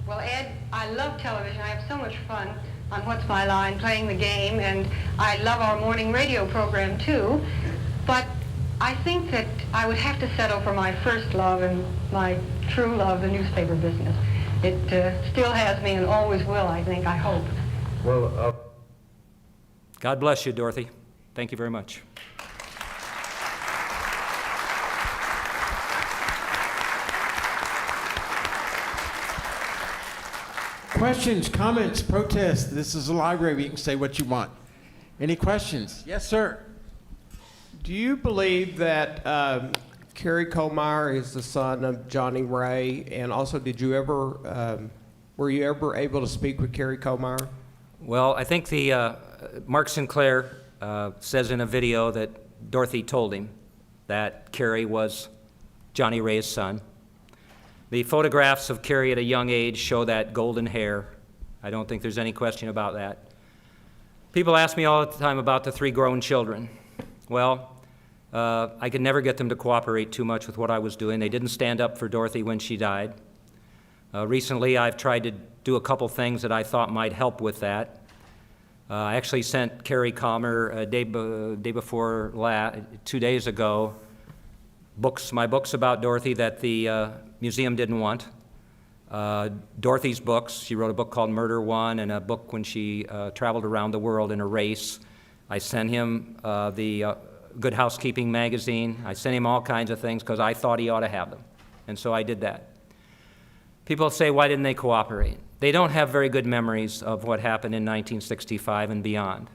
Well, Ed, I love television. I have so much fun on What's My Line, playing the game, and I love our morning radio program, too. But I think that I would have to settle for my first love and my true love, the newspaper business. It still has me and always will, I think, I hope. Well, God bless you, Dorothy. Thank you very much. Questions, comments, protests. This is a library where you can say what you want. Any questions? Yes, sir. Do you believe that Kerry Colmeyer is the son of Johnny Ray? And also, did you ever, were you ever able to speak with Kerry Colmeyer? Well, I think the Mark Sinclair says in a video that Dorothy told him that Kerry was Johnny Ray's son. The photographs of Kerry at a young age show that golden hair. I don't think there's any question about that. People ask me all the time about the 3 grown children. Well, I could never get them to cooperate too much with what I was doing. They didn't stand up for Dorothy when she died. Recently, I've tried to do a couple things that I thought might help with that. I actually sent Kerry Calmer day before 2 days ago, my books about Dorothy that the museum didn't want. Dorothy's books. She wrote a book called Murder One and a book when she traveled around the world in a race. I sent him the Good Housekeeping magazine. I sent him all kinds of things because I thought he ought to have them. And so I did that. People say, why didn't they cooperate? They don't have very good memories of what happened in 1965 and beyond.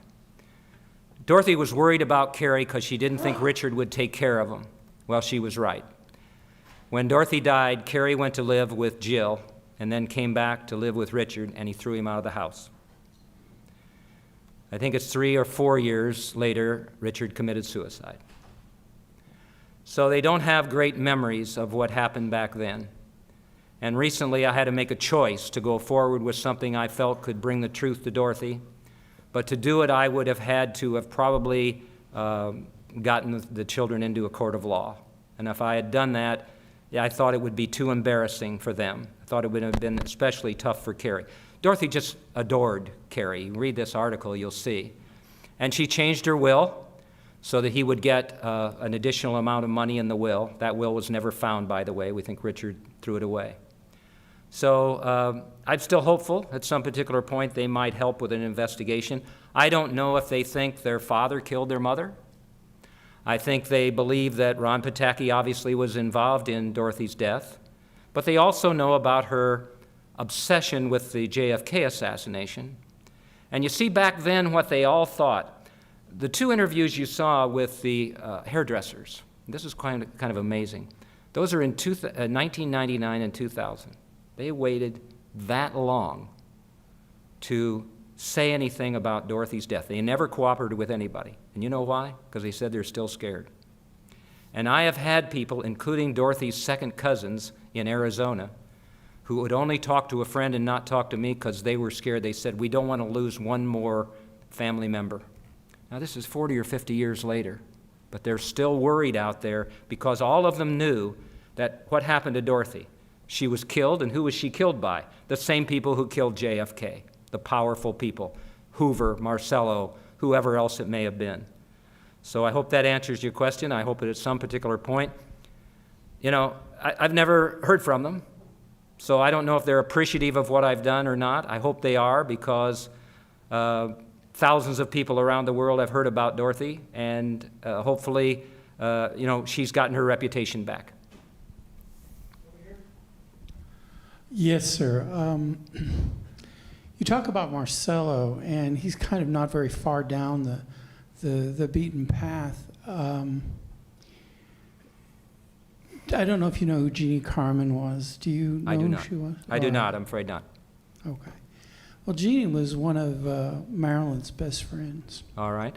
Dorothy was worried about Kerry because she didn't think Richard would take care of him. Well, she was right. When Dorothy died, Kerry went to live with Jill and then came back to live with Richard, and he threw him out of the house. I think it's 3 or 4 years later, Richard committed suicide. So they don't have great memories of what happened back then. And recently I had to make a choice to go forward with something I felt could bring the truth to Dorothy. But to do it, I would have had to have probably gotten the children into a court of law. And if I had done that, I thought it would be too embarrassing for them. I thought it would have been especially tough for Kerry. Dorothy just adored Kerry. You read this article, you'll see. And she changed her will so that he would get an additional amount of money in the will. That will was never found, by the way. We think Richard threw it away. So I'm still hopeful at some particular point they might help with an investigation. I don't know if they think their father killed their mother. I think they believe that Ron Pataki obviously was involved in Dorothy's death. But they also know about her obsession with the JFK assassination. And you see back then what they all thought. The two interviews you saw with the hairdressers, this is kind of amazing. Those are in 1999 and 2000. They waited that long to say anything about Dorothy's death. They never cooperated with anybody. And you know why? Because they said they're still scared. And I have had people, including Dorothy's second cousins in Arizona, who would only talk to a friend and not talk to me because they were scared. They said, we don't want to lose one more family member. Now, this is 40 or 50 years later, but they're still worried out there because all of them knew that what happened to Dorothy. She was killed, and who was she killed by? The same people who killed JFK, the powerful people, Hoover, Marcello, whoever else it may have been. So I hope that answers your question. I hope that at some particular point, you know, I've never heard from them, so I don't know if they're appreciative of what I've done or not. I hope they are, because thousands of people around the world have heard about Dorothy, and hopefully, you know, she's gotten her reputation back. Yes, sir. You talk about Marcello, and he's kind of not very far down the beaten path. I don't know if you know who Jeannie Carmen was. Do you know who she was? I do not. I'm afraid not. Okay. Well, Jeannie was one of Marilyn's best friends. All right.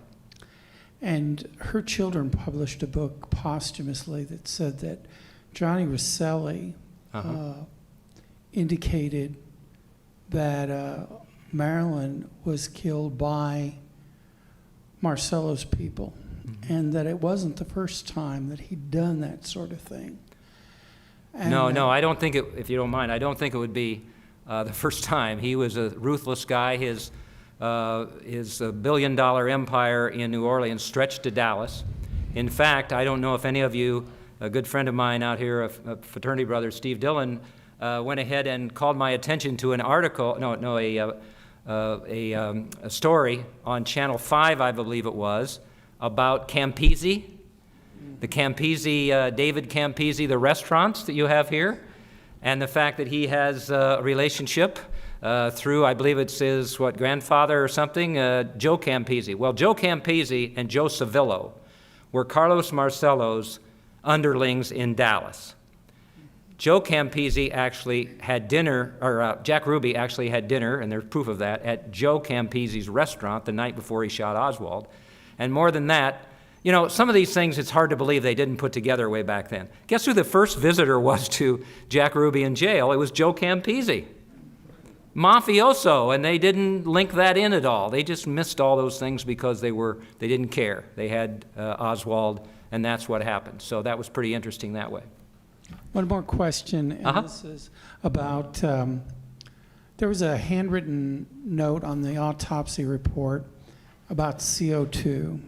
And her children published a book posthumously that said that Johnny Rosselli indicated that Marilyn was killed by Marcello's people, and that it wasn't the first time that he'd done that sort of thing. And No, I don't think it, if you don't mind, I don't think it would be the first time. He was a ruthless guy. His billion-dollar empire in New Orleans stretched to Dallas. In fact, I don't know if any of you, a good friend of mine out here, a fraternity brother, Steve Dillon, went ahead and called my attention to an article, a story on Channel 5, I believe it was, about Campisi, the Campisi, David Campisi, the restaurants that you have here, and the fact that he has a relationship through, I believe it's his, grandfather or something, Joe Campisi. Well, Joe Campisi and Joe Savillo were Carlos Marcello's underlings in Dallas. Joe Campisi actually had dinner, or Jack Ruby actually had dinner, and there's proof of that, at Joe Campisi's restaurant the night before he shot Oswald. And more than that, you know, some of these things it's hard to believe they didn't put together way back then. Guess who the first visitor was to Jack Ruby in jail? It was Joe Campisi. Mafioso, and they didn't link that in at all. They just missed all those things because they didn't care. They had Oswald, and that's what happened. So that was pretty interesting that way. One more question, and this is about, there was a handwritten note on the autopsy report about CO2.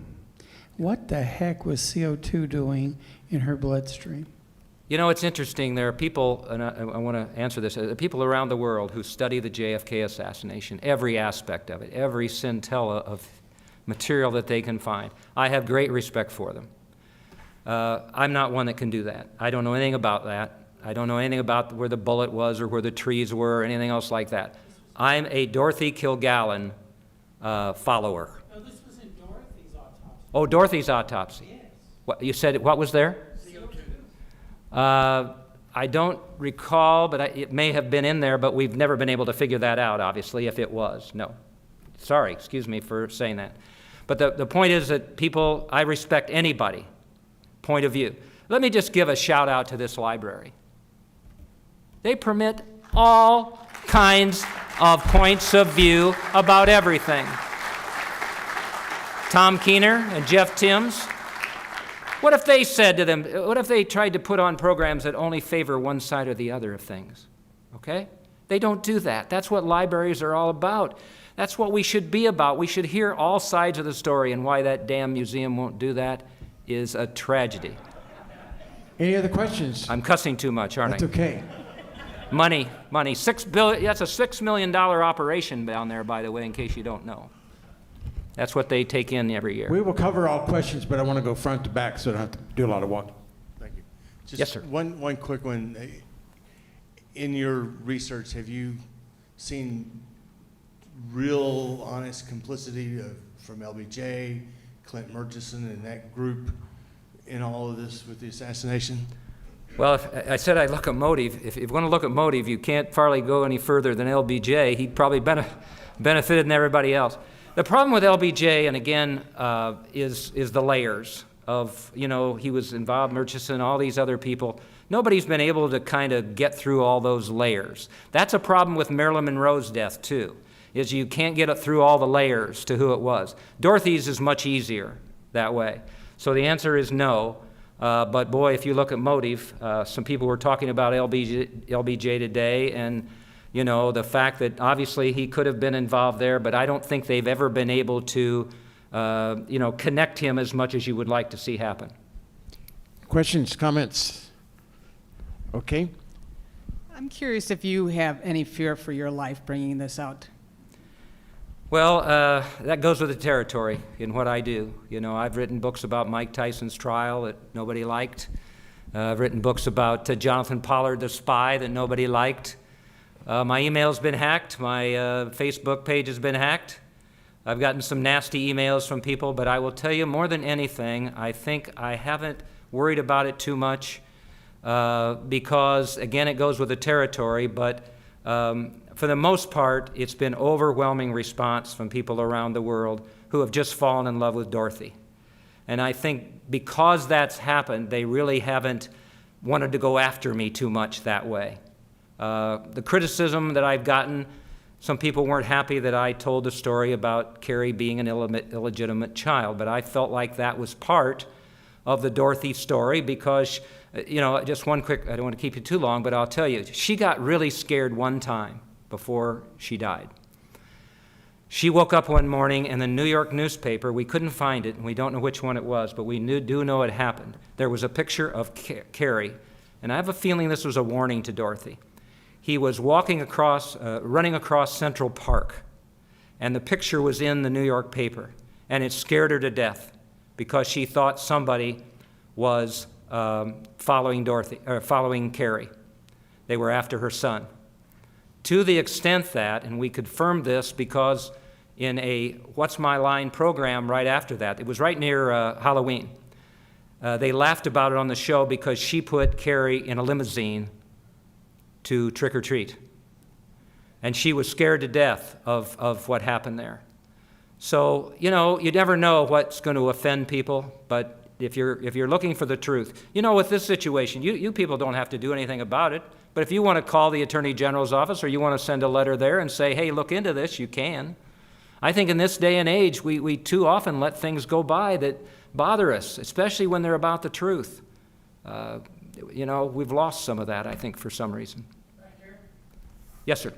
What the heck was CO2 doing in her bloodstream? You know, it's interesting. There are people, and I want to answer this, people around the world who study the JFK assassination, every aspect of it, every scintilla of material that they can find. I have great respect for them. I'm not one that can do that. I don't know anything about that. I don't know anything about where the bullet was or where the trees were or anything else like that. I'm a Dorothy Kilgallen follower. No, this was in Dorothy's autopsy. Oh, Dorothy's autopsy. Yes. What, you said what was there? CO2. I don't recall, but it may have been in there, but we've never been able to figure that out, obviously, if it was. No. Sorry, excuse me for saying that. But the point is that people, I respect anybody. Point of view. Let me just give a shout out to this library. They permit all kinds of points of view about everything. Tom Keener and Jeff Timms, what if they said to them, what if they tried to put on programs that only favor one side or the other of things? Okay? They don't do that. That's what libraries are all about. That's what we should be about. We should hear all sides of the story, and why that damn museum won't do that is a tragedy. Any other questions? I'm cussing too much, aren't I? That's okay. Money. $6 billion. That's a $6 million operation down there, by the way, in case you don't know. That's what they take in every year. We will cover all questions, but I want to go front to back so I don't have to do a lot of walking. Thank you. Just yes, sir. One quick one. in your research, have you seen real, honest complicity from LBJ, Clint Murchison, and that group in all of this with the assassination? Well, if I said I'd look at motive. If you want to look at motive, you can't probably go any further than LBJ. He probably benefited than everybody else. The problem with LBJ, and again, is the layers of, he was involved, Murchison, all these other people. Nobody's been able to kind of get through all those layers. That's a problem with Marilyn Monroe's death, too, is you can't get it through all the layers to who it was. Dorothy's is much easier that way. So the answer is no. But boy, if you look at motive, some people were talking about LBJ today, and the fact that obviously he could have been involved there, but I don't think they've ever been able to connect him as much as you would like to see happen. Questions, comments? Okay. I'm curious if you have any fear for your life bringing this out. Well, that goes with the territory in what I do. I've written books about Mike Tyson's trial that nobody liked. I've written books about Jonathan Pollard, the spy, that nobody liked. My email's been hacked. My Facebook page has been hacked. I've gotten some nasty emails from people, but I will tell you, more than anything, I think I haven't worried about it too much because, again, it goes with the territory, but for the most part, it's been overwhelming response from people around the world who have just fallen in love with Dorothy. And I think because that's happened, they really haven't wanted to go after me too much that way. The criticism that I've gotten, some people weren't happy that I told the story about Carrie being an illegitimate child, but I felt like that was part of the Dorothy story because, just one quick, I don't want to keep you too long, but I'll tell you, she got really scared one time before she died. She woke up one morning in the New York newspaper. We couldn't find it, and we don't know which one it was, but we do know it happened. There was a picture of Carrie, and I have a feeling this was a warning to Dorothy. He was running across Central Park, and the picture was in the New York paper, and it scared her to death because she thought somebody was following Carrie. They were after her son. To the extent that, and we confirmed this because in a What's My Line program right after that, it was right near Halloween, they laughed about it on the show because she put Carrie in a limousine to trick or treat. And she was scared to death of what happened there. So, you never know what's going to offend people, but if you're looking for the truth, with this situation, you people don't have to do anything about it. But if you want to call the Attorney General's office or you want to send a letter there and say, hey, look into this, you can. I think in this day and age, we too often let things go by that bother us, especially when they're about the truth. We've lost some of that, I think, for some reason. Yes, sir.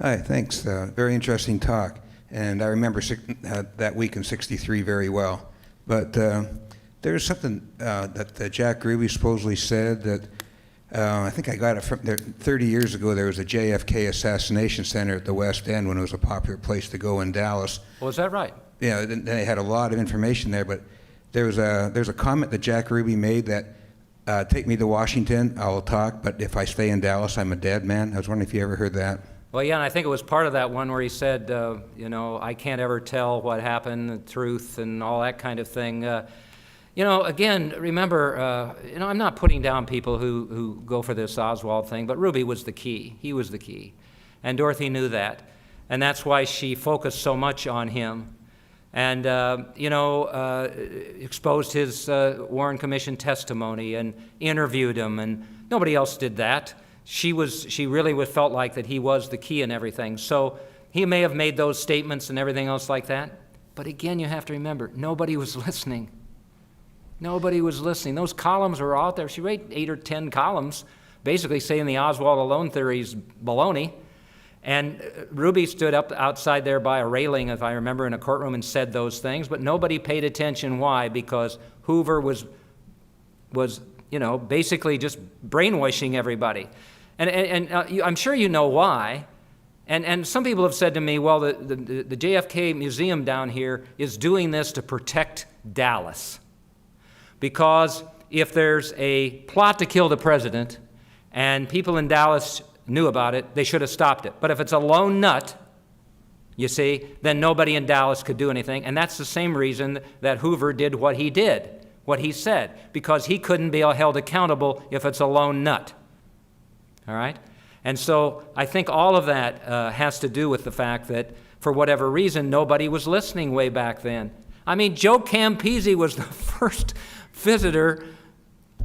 Hi, thanks. Very interesting talk. And I remember that week in '63 very well. But there's something that Jack Ruby supposedly said that I think I got it from there. 30 years ago, there was a JFK Assassination Center at the West End when it was a popular place to go in Dallas. Well, is that right? Yeah, they had a lot of information there, but there's a comment that Jack Ruby made that take me to Washington, I'll talk, but if I stay in Dallas, I'm a dead man. I was wondering if you ever heard that. Well, yeah, and I think it was part of that one where he said, I can't ever tell what happened, the truth, and all that kind of thing. Again, remember, I'm not putting down people who go for this Oswald thing, but Ruby was the key. He was the key. And Dorothy knew that. And that's why she focused so much on him and, exposed his Warren Commission testimony and interviewed him, and nobody else did that. She really felt like that he was the key in everything. So he may have made those statements and everything else like that, but again, you have to remember, nobody was listening. Nobody was listening. Those columns were out there. She wrote 8 or 10 columns basically saying the Oswald alone theory is baloney. And Ruby stood up outside there by a railing, if I remember, in a courtroom and said those things, but nobody paid attention. Why? Because Hoover was basically just brainwashing everybody. And I'm sure you know why. And some people have said to me, well, the JFK Museum down here is doing this to protect Dallas. Because if there's a plot to kill the president and people in Dallas knew about it, they should have stopped it. But if it's a lone nut, you see, then nobody in Dallas could do anything. And that's the same reason that Hoover did what he did, what he said, because he couldn't be held accountable if it's a lone nut. All right? And so I think all of that has to do with the fact that for whatever reason, nobody was listening way back then. I mean, Joe Campisi was the first visitor.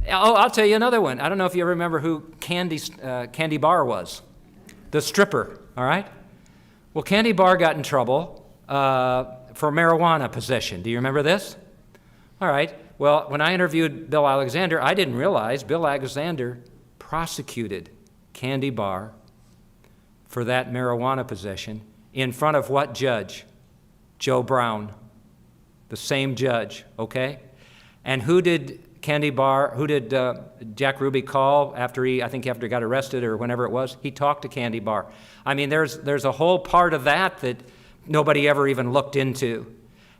Oh, I'll tell you another one. I don't know if you remember who Candy Barr was, the stripper, all right? Well, Candy Barr got in trouble for marijuana possession. Do you remember this? All right. Well, when I interviewed Bill Alexander, I didn't realize Bill Alexander prosecuted Candy Barr for that marijuana possession in front of what judge? Joe Brown, the same judge, okay? And who did Jack Ruby call after he got arrested or whenever it was? He talked to Candy Barr. I mean, there's a whole part of that nobody ever even looked into.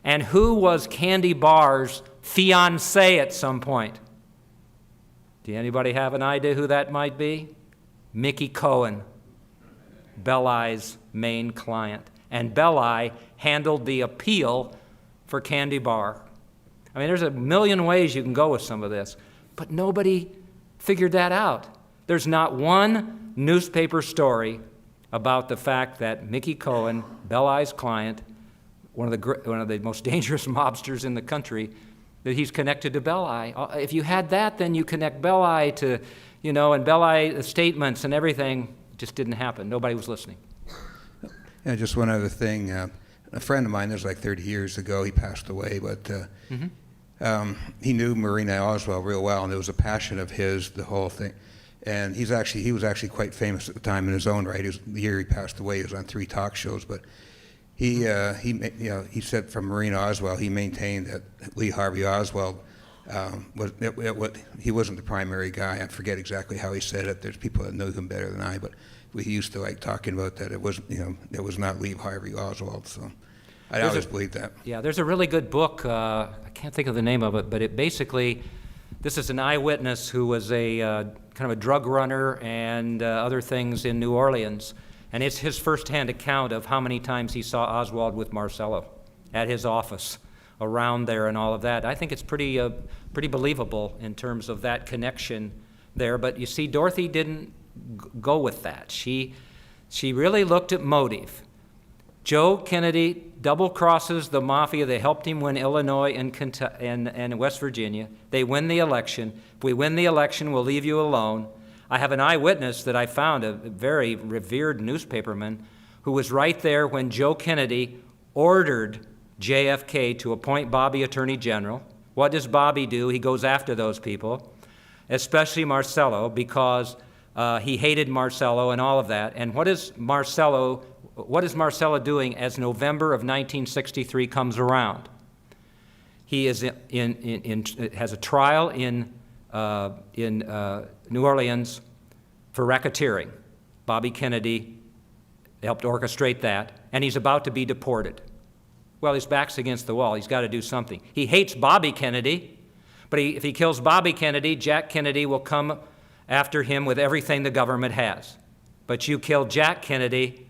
And who was Candy Barr's fiancé at some point? Do anybody have an idea who that might be? Mickey Cohen, Belli's main client. And Belli handled the appeal for Candy Barr. I mean, there's a million ways you can go with some of this, but nobody figured that out. There's not one newspaper story about the fact that Mickey Cohen, Belli's client, one of the most dangerous mobsters in the country, that he's connected to Belli. If you had that, then you connect Belli to, and Belli statements and everything. It just didn't happen. Nobody was listening. Yeah, just one other thing. A friend of mine, this was like 30 years ago, he passed away, but he knew Marina Oswald real well, and there was a passion of his, the whole thing. And he was actually quite famous at the time in his own right. The year he passed away, he was on 3 talk shows, but he said from Marina Oswald, he maintained that Lee Harvey Oswald he wasn't the primary guy. I forget exactly how he said it. There's people that know him better than I, but we used to like talking about that. It wasn't, it was not Lee Harvey Oswald. So I always believed that. Yeah, there's a really good book. I can't think of the name of it, but it basically, this is an eyewitness who was a kind of a drug runner and other things in New Orleans, and it's his firsthand account of how many times he saw Oswald with Marcello at his office around there and all of that. I think it's pretty believable in terms of that connection there. But you see, Dorothy didn't go with that. She really looked at motive. Joe Kennedy double crosses the mafia. They helped him win Illinois and West Virginia. They win the election. If we win the election, we'll leave you alone. I have an eyewitness that I found, a very revered newspaperman, who was right there when Joe Kennedy ordered JFK to appoint Bobby Attorney General. What does Bobby do? He goes after those people, especially Marcello, because he hated Marcello and all of that. And what is Marcello doing as November of 1963 comes around? He is has a trial in New Orleans for racketeering. Bobby Kennedy helped orchestrate that, and he's about to be deported. Well, his back's against the wall. He's got to do something. He hates Bobby Kennedy, but if he kills Bobby Kennedy, Jack Kennedy will come after him with everything the government has. But you kill Jack Kennedy,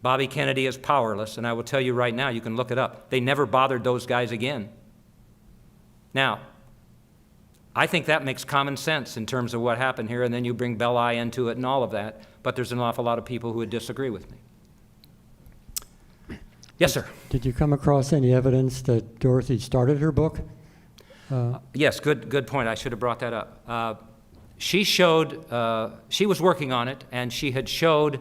Bobby Kennedy is powerless, and I will tell you right now, you can look it up. They never bothered those guys again. Now, I think that makes common sense in terms of what happened here, and then you bring Belli into it and all of that, but there's an awful lot of people who would disagree with me. Yes, sir. Did you come across any evidence that Dorothy started her book? Yes, good point. I should have brought that up. She was working on it, and she had showed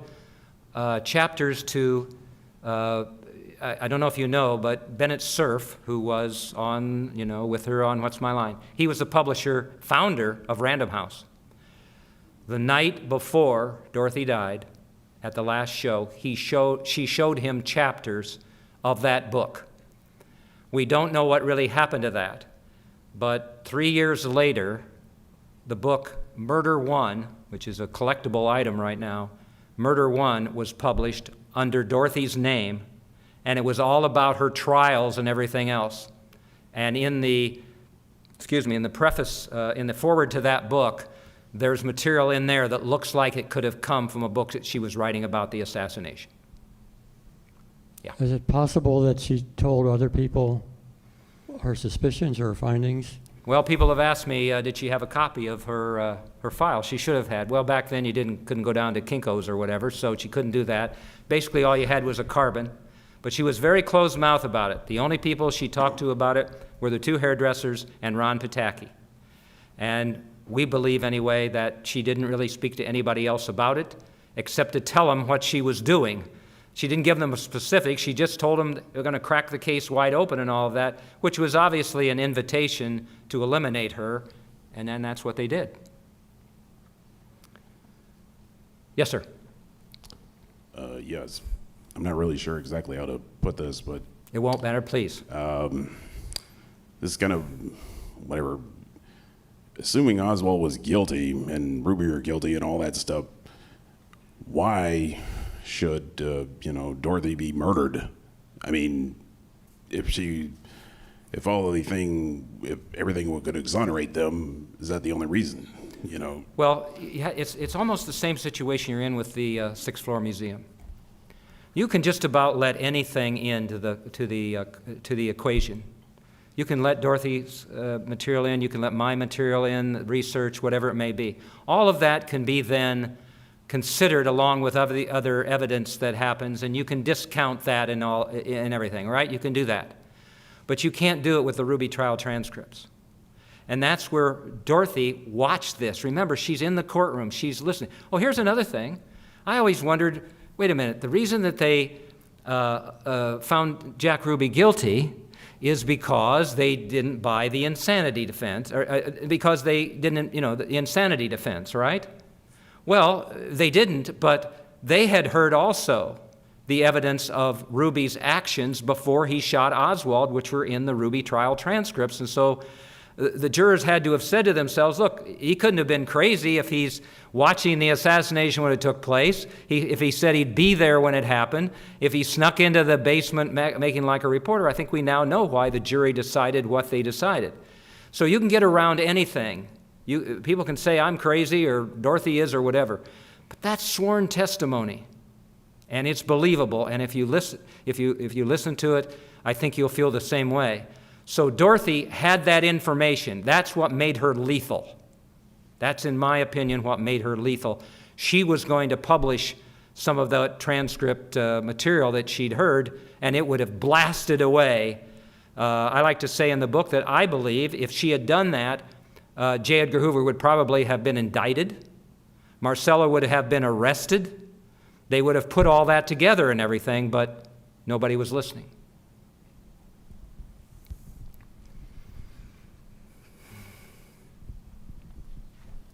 chapters to, I don't know if you know, but Bennett Cerf, who was on, with her on What's My Line. He was the publisher, founder of Random House. The night before Dorothy died, at the last show, she showed him chapters of that book. We don't know what really happened to that, but 3 years later, the book Murder One, which is a collectible item right now, Murder One was published under Dorothy's name, and it was all about her trials and everything else. And in the preface, in the foreword to that book, there's material in there that looks like it could have come from a book that she was writing about the assassination. Yeah. Is it possible that she told other people her suspicions or her findings? Well, people have asked me, did she have a copy of her file? She should have had. Well, back then you couldn't go down to Kinko's or whatever, so she couldn't do that. Basically, all you had was a carbon, but she was very closed-mouthed about it. The only people she talked to about it were the two hairdressers and Ron Pataki. And we believe, anyway, that she didn't really speak to anybody else about it, except to tell them what she was doing. She didn't give them a specific. She just told them they're going to crack the case wide open and all of that, which was obviously an invitation to eliminate her, and then that's what they did. Yes, sir. Yes. I'm not really sure exactly how to put this, but... It won't matter, please. This is kind of, whatever, assuming Oswald was guilty and Ruby were guilty and all that stuff, why should, Dorothy be murdered? I mean, if everything could exonerate them, is that the only reason, Well, yeah, it's almost the same situation you're in with the Sixth Floor Museum. You can just about let anything into to the equation. You can let Dorothy's material in, you can let my material in, research, whatever it may be. All of that can be then considered along with other evidence that happens, and you can discount that and everything, right? You can do that. But you can't do it with the Ruby trial transcripts. And that's where Dorothy watched this. Remember, she's in the courtroom, she's listening. Oh, here's another thing. I always wondered, wait a minute, the reason that they found Jack Ruby guilty is because they didn't buy the insanity defense, or because they didn't, the insanity defense, right? Well, they didn't, but they had heard also the evidence of Ruby's actions before he shot Oswald, which were in the Ruby trial transcripts. And so the jurors had to have said to themselves, look, he couldn't have been crazy if he's watching the assassination when it took place, if he said he'd be there when it happened, if he snuck into the basement making like a reporter. I think we now know why the jury decided what they decided. So you can get around anything. People can say I'm crazy or Dorothy is or whatever, but that's sworn testimony, and it's believable. And if you listen to it, I think you'll feel the same way. So Dorothy had that information. That's what made her lethal. That's, in my opinion, what made her lethal. She was going to publish some of the transcript material that she'd heard, and it would have blasted away. I like to say in the book that I believe if she had done that, J. Edgar Hoover would probably have been indicted. Marcella would have been arrested. They would have put all that together and everything, but nobody was listening.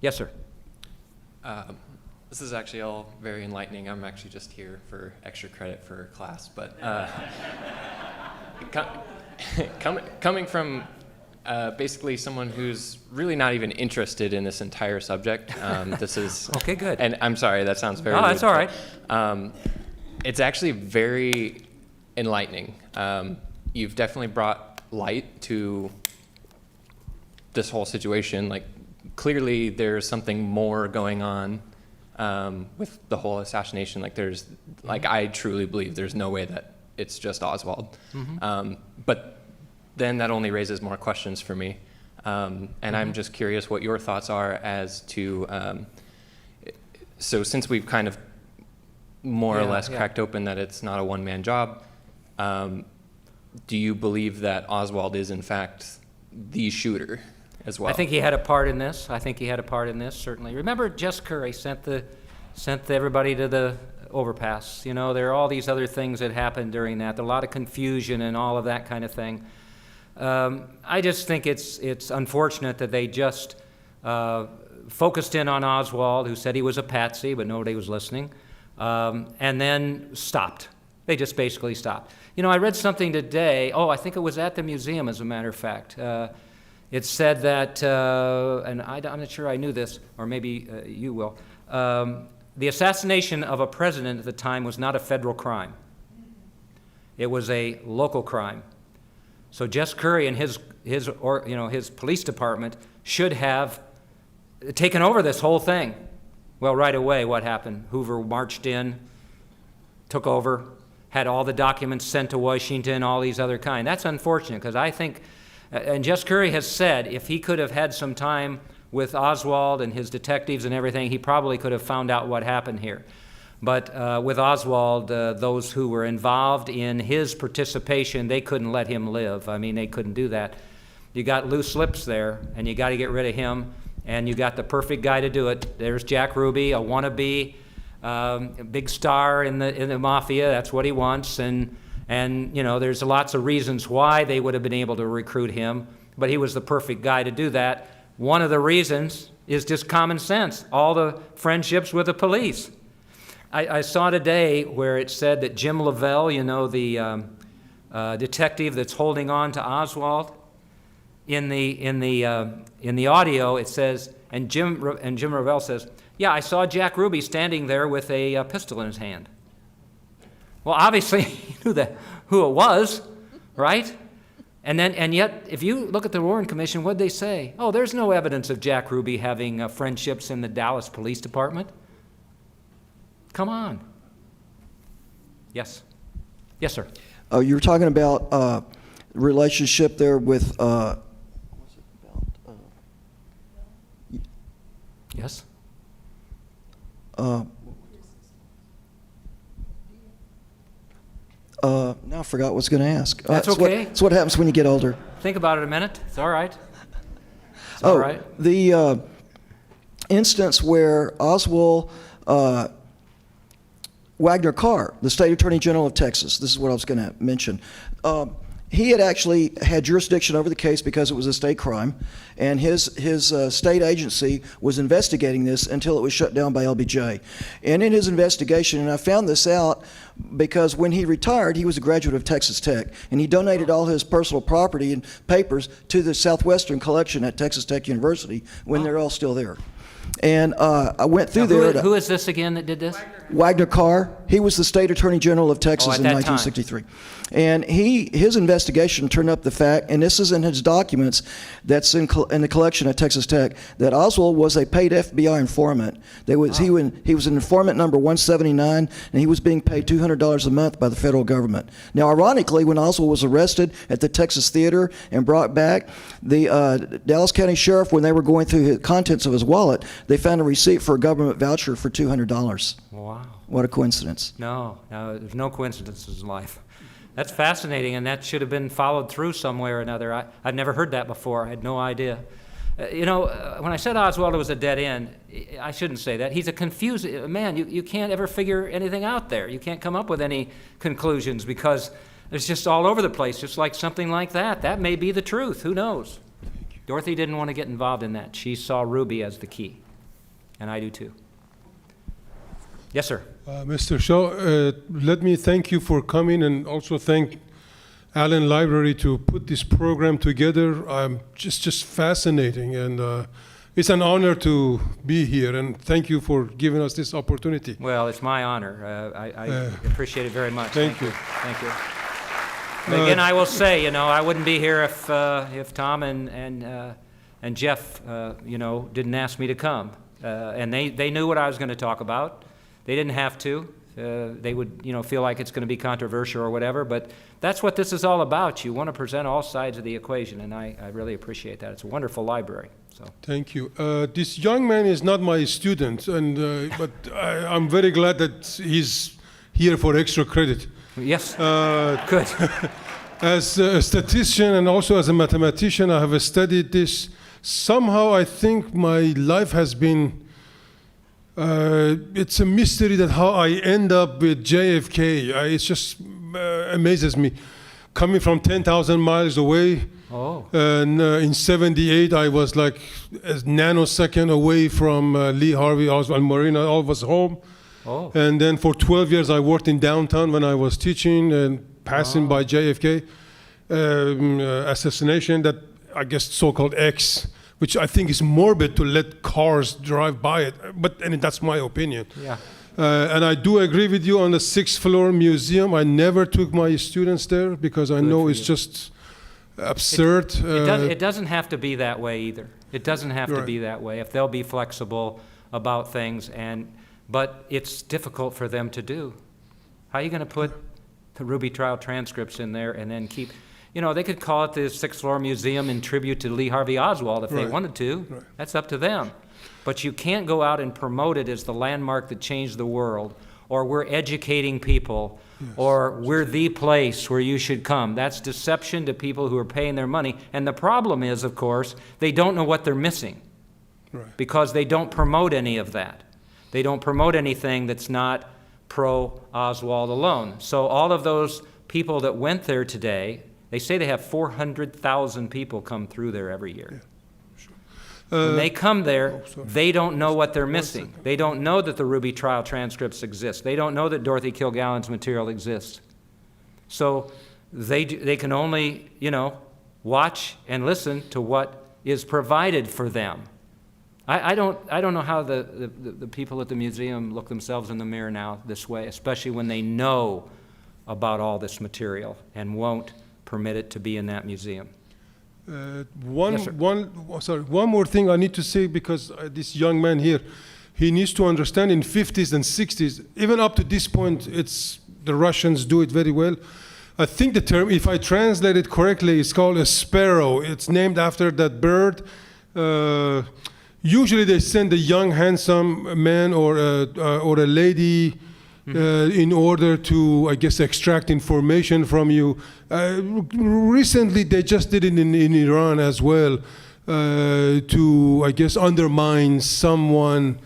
Yes, sir. This is actually all very enlightening. I'm actually just here for extra credit for class, but coming from basically someone who's really not even interested in this entire subject, this is okay. Good. And I'm sorry, that sounds very. No, that's all right. It's actually very enlightening. You've definitely brought light to this whole situation. Like, clearly there's something more going on with the whole assassination. Like, I truly believe there's no way that it's just Oswald. Mm-hmm. But then that only raises more questions for me. And I'm just curious what your thoughts are as to, so since we've kind of more or less cracked open that it's not a one-man job, do you believe that Oswald is in fact the shooter as well? I think he had a part in this. Certainly. Remember, Jess Curry sent everybody to the overpass. There are all these other things that happened during that. There a lot of confusion and all of that kind of thing. I just think it's unfortunate that they just focused in on Oswald, who said he was a patsy, but nobody was listening, and then stopped. They just basically stopped. I read something today. I think it was at the museum, as a matter of fact. It said that, and I'm not sure I knew this, or maybe you will, the assassination of a president at the time was not a federal crime. It was a local crime. So Jess Curry and his police department should have taken over this whole thing. Well, right away, what happened? Hoover marched in, took over, had all the documents sent to Washington, all these other kind. That's unfortunate, because I think, and Jess Curry has said, if he could have had some time with Oswald and his detectives and everything, he probably could have found out what happened here. But with Oswald, those who were involved in his participation, they couldn't let him live. I mean, they couldn't do that. You got loose lips there, and you got to get rid of him, and you got the perfect guy to do it. There's Jack Ruby, a wannabe, a big star in the mafia. That's what he wants, and you know, there's lots of reasons why they would have been able to recruit him, but he was the perfect guy to do that. One of the reasons is just common sense, all the friendships with the police. I saw today where it said that Jim Lavelle, you know, the detective that's holding on to Oswald, in the audio it says, and Jim Lavelle says, "Yeah, I saw Jack Ruby standing there with a pistol in his hand." Well, obviously he knew who it was, right? And yet, if you look at the Warren Commission, what'd they say? Oh, there's no evidence of Jack Ruby having friendships in the Dallas Police Department. Come on. Yes. Yes, sir. You were talking about relationship there with. Yes. Now I forgot what I was going to ask. That's okay. That's what happens when you get older. Think about it a minute. It's all right. It's all right. The instance where Oswald Wagner Carr, the State Attorney General of Texas, this is what I was going to mention. He had actually had jurisdiction over the case because it was a state crime, and his state agency was investigating this until it was shut down by LBJ. And in his investigation, and I found this out because when he retired, he was a graduate of Texas Tech, and he donated all his personal property and papers to the Southwestern collection at Texas Tech University when they're all still there. And I went through there. Who is this again that did this? Wagner Carr. He was the State Attorney General of Texas in 1963. And his investigation turned up the fact, and this is in his documents that's in the collection at Texas Tech, that Oswald was a paid FBI informant. He was an informant number 179, and he was being paid $200 a month by the federal government. Now, ironically, when Oswald was arrested at the Texas Theater and brought back, the Dallas County Sheriff, when they were going through the contents of his wallet, they found a receipt for a government voucher for $200. Wow. What a coincidence. No, there's no coincidences in life. That's fascinating, and that should have been followed through some way or another. I've never heard that before. I had no idea. When I said Oswald was a dead end, I shouldn't say that. He's a confused man. You can't ever figure anything out there. You can't come up with any conclusions because it's just all over the place, just like something like that. That may be the truth. Who knows? Dorothy didn't want to get involved in that. She saw Ruby as the key, and I do too. Yes, sir. Mr. Shaw, let me thank you for coming and also thank Allen Library to put this program together. Just fascinating, and it's an honor to be here, and thank you for giving us this opportunity. Well, it's my honor. I appreciate it very much. Thank you. Thank you. And again, I will say, I wouldn't be here if Tom and Jeff, didn't ask me to come. And they knew what I was going to talk about. They didn't have to. They would, feel like it's going to be controversial or whatever, but that's what this is all about. You want to present all sides of the equation, and I really appreciate that. It's a wonderful library. So. Thank you. This young man is not my student, but I'm very glad that he's here for extra credit. Yes, good. As a statistician and also as a mathematician, I have studied this. Somehow I think my life has been it's a mystery that how I end up with JFK. It just amazes me. Coming from 10,000 miles away, and in '78 I was like a nanosecond away from Lee Harvey Oswald Marina. All was home. And then for 12 years I worked in downtown when I was teaching and passing by JFK assassination, that I guess so-called X, which I think is morbid to let cars drive by it, and that's my opinion. Yeah. And I do agree with you on the 6th floor museum. I never took my students there because I know it's just absurd. It doesn't have to be that way either. It doesn't have to Right. be that way if they'll be flexible about things, but it's difficult for them to do. How are you going to put the Ruby trial transcripts in there and then keep, they could call it the Sixth Floor Museum in tribute to Lee Harvey Oswald if they Right. wanted to. Right. That's up to them. But you can't go out and promote it as the landmark that changed the world, or we're educating people, or we're the place where you should come. That's deception to people who are paying their money. And the problem is, of course, they don't know what they're missing. Right. Because they don't promote any of that. They don't promote anything that's not pro-Oswald alone. So all of those people that went there today, they say they have 400,000 people come through there every year. When they come there, they don't know what they're missing. They don't know that the Ruby trial transcripts exist. They don't know that Dorothy Kilgallen's material exists. So they can only, watch and listen to what is provided for them. I don't know how the people at the museum look themselves in the mirror now this way, especially when they know about all this material and won't permit it to be in that museum. One Yes, sir. one more thing I need to say, because this young man here, he needs to understand in 50s and 60s, even up to this point, the Russians do it very well. I think the term, if I translate it correctly, is called a sparrow. It's named after that bird. Usually they send a young, handsome man or a lady in order to, I guess, extract information from you. Recently, they just did it in Iran as well, to, I guess, undermine someone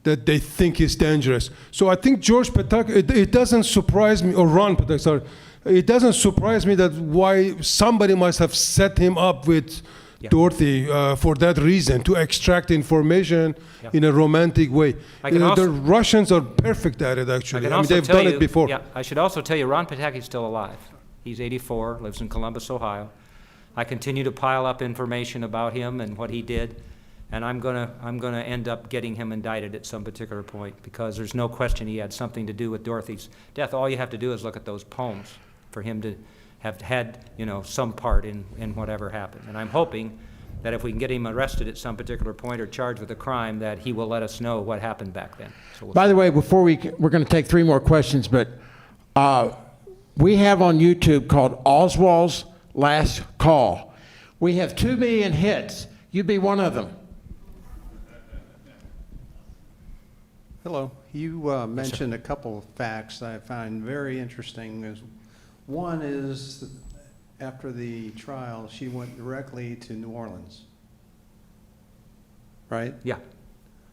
that they think is dangerous. So I think George Petak, it doesn't surprise me, or Ron Petak, sorry, it doesn't surprise me that why somebody must have set him up with Dorothy for that reason, to extract information in a romantic way. The Russians are perfect at it, actually. I mean, they've done it before. Yeah, I should also tell you, Ron Pataki's still alive. He's 84, lives in Columbus, Ohio. I continue to pile up information about him and what he did, and I'm gonna end up getting him indicted at some particular point, because there's no question he had something to do with Dorothy's death. All you have to do is look at those poems for him to have had, some part in whatever happened. And I'm hoping that if we can get him arrested at some particular point or charged with a crime, that he will let us know what happened back then. So By the way, before we're going to take 3 more questions, but we have on YouTube called Oswald's Last Call. We have 2 million hits. You'd be one of them. Hello. You mentioned a couple of facts that I find very interesting. One is, after the trial, she went directly to New Orleans, right? Yeah,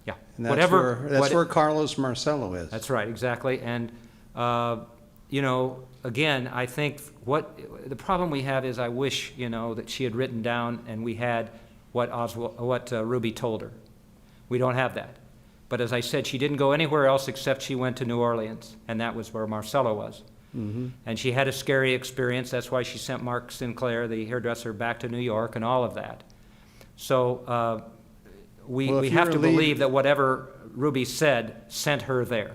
yeah. And that's where Carlos Marcello is. That's right, exactly. And again, I think the problem we have is I wish that she had written down and we had what Ruby told her. We don't have that. But as I said, she didn't go anywhere else except she went to New Orleans, and that was where Marcello was. Mm-hmm. And she had a scary experience. That's why she sent Mark Sinclair, the hairdresser, back to New York and all of that. So we have to believe that whatever Ruby said sent her there.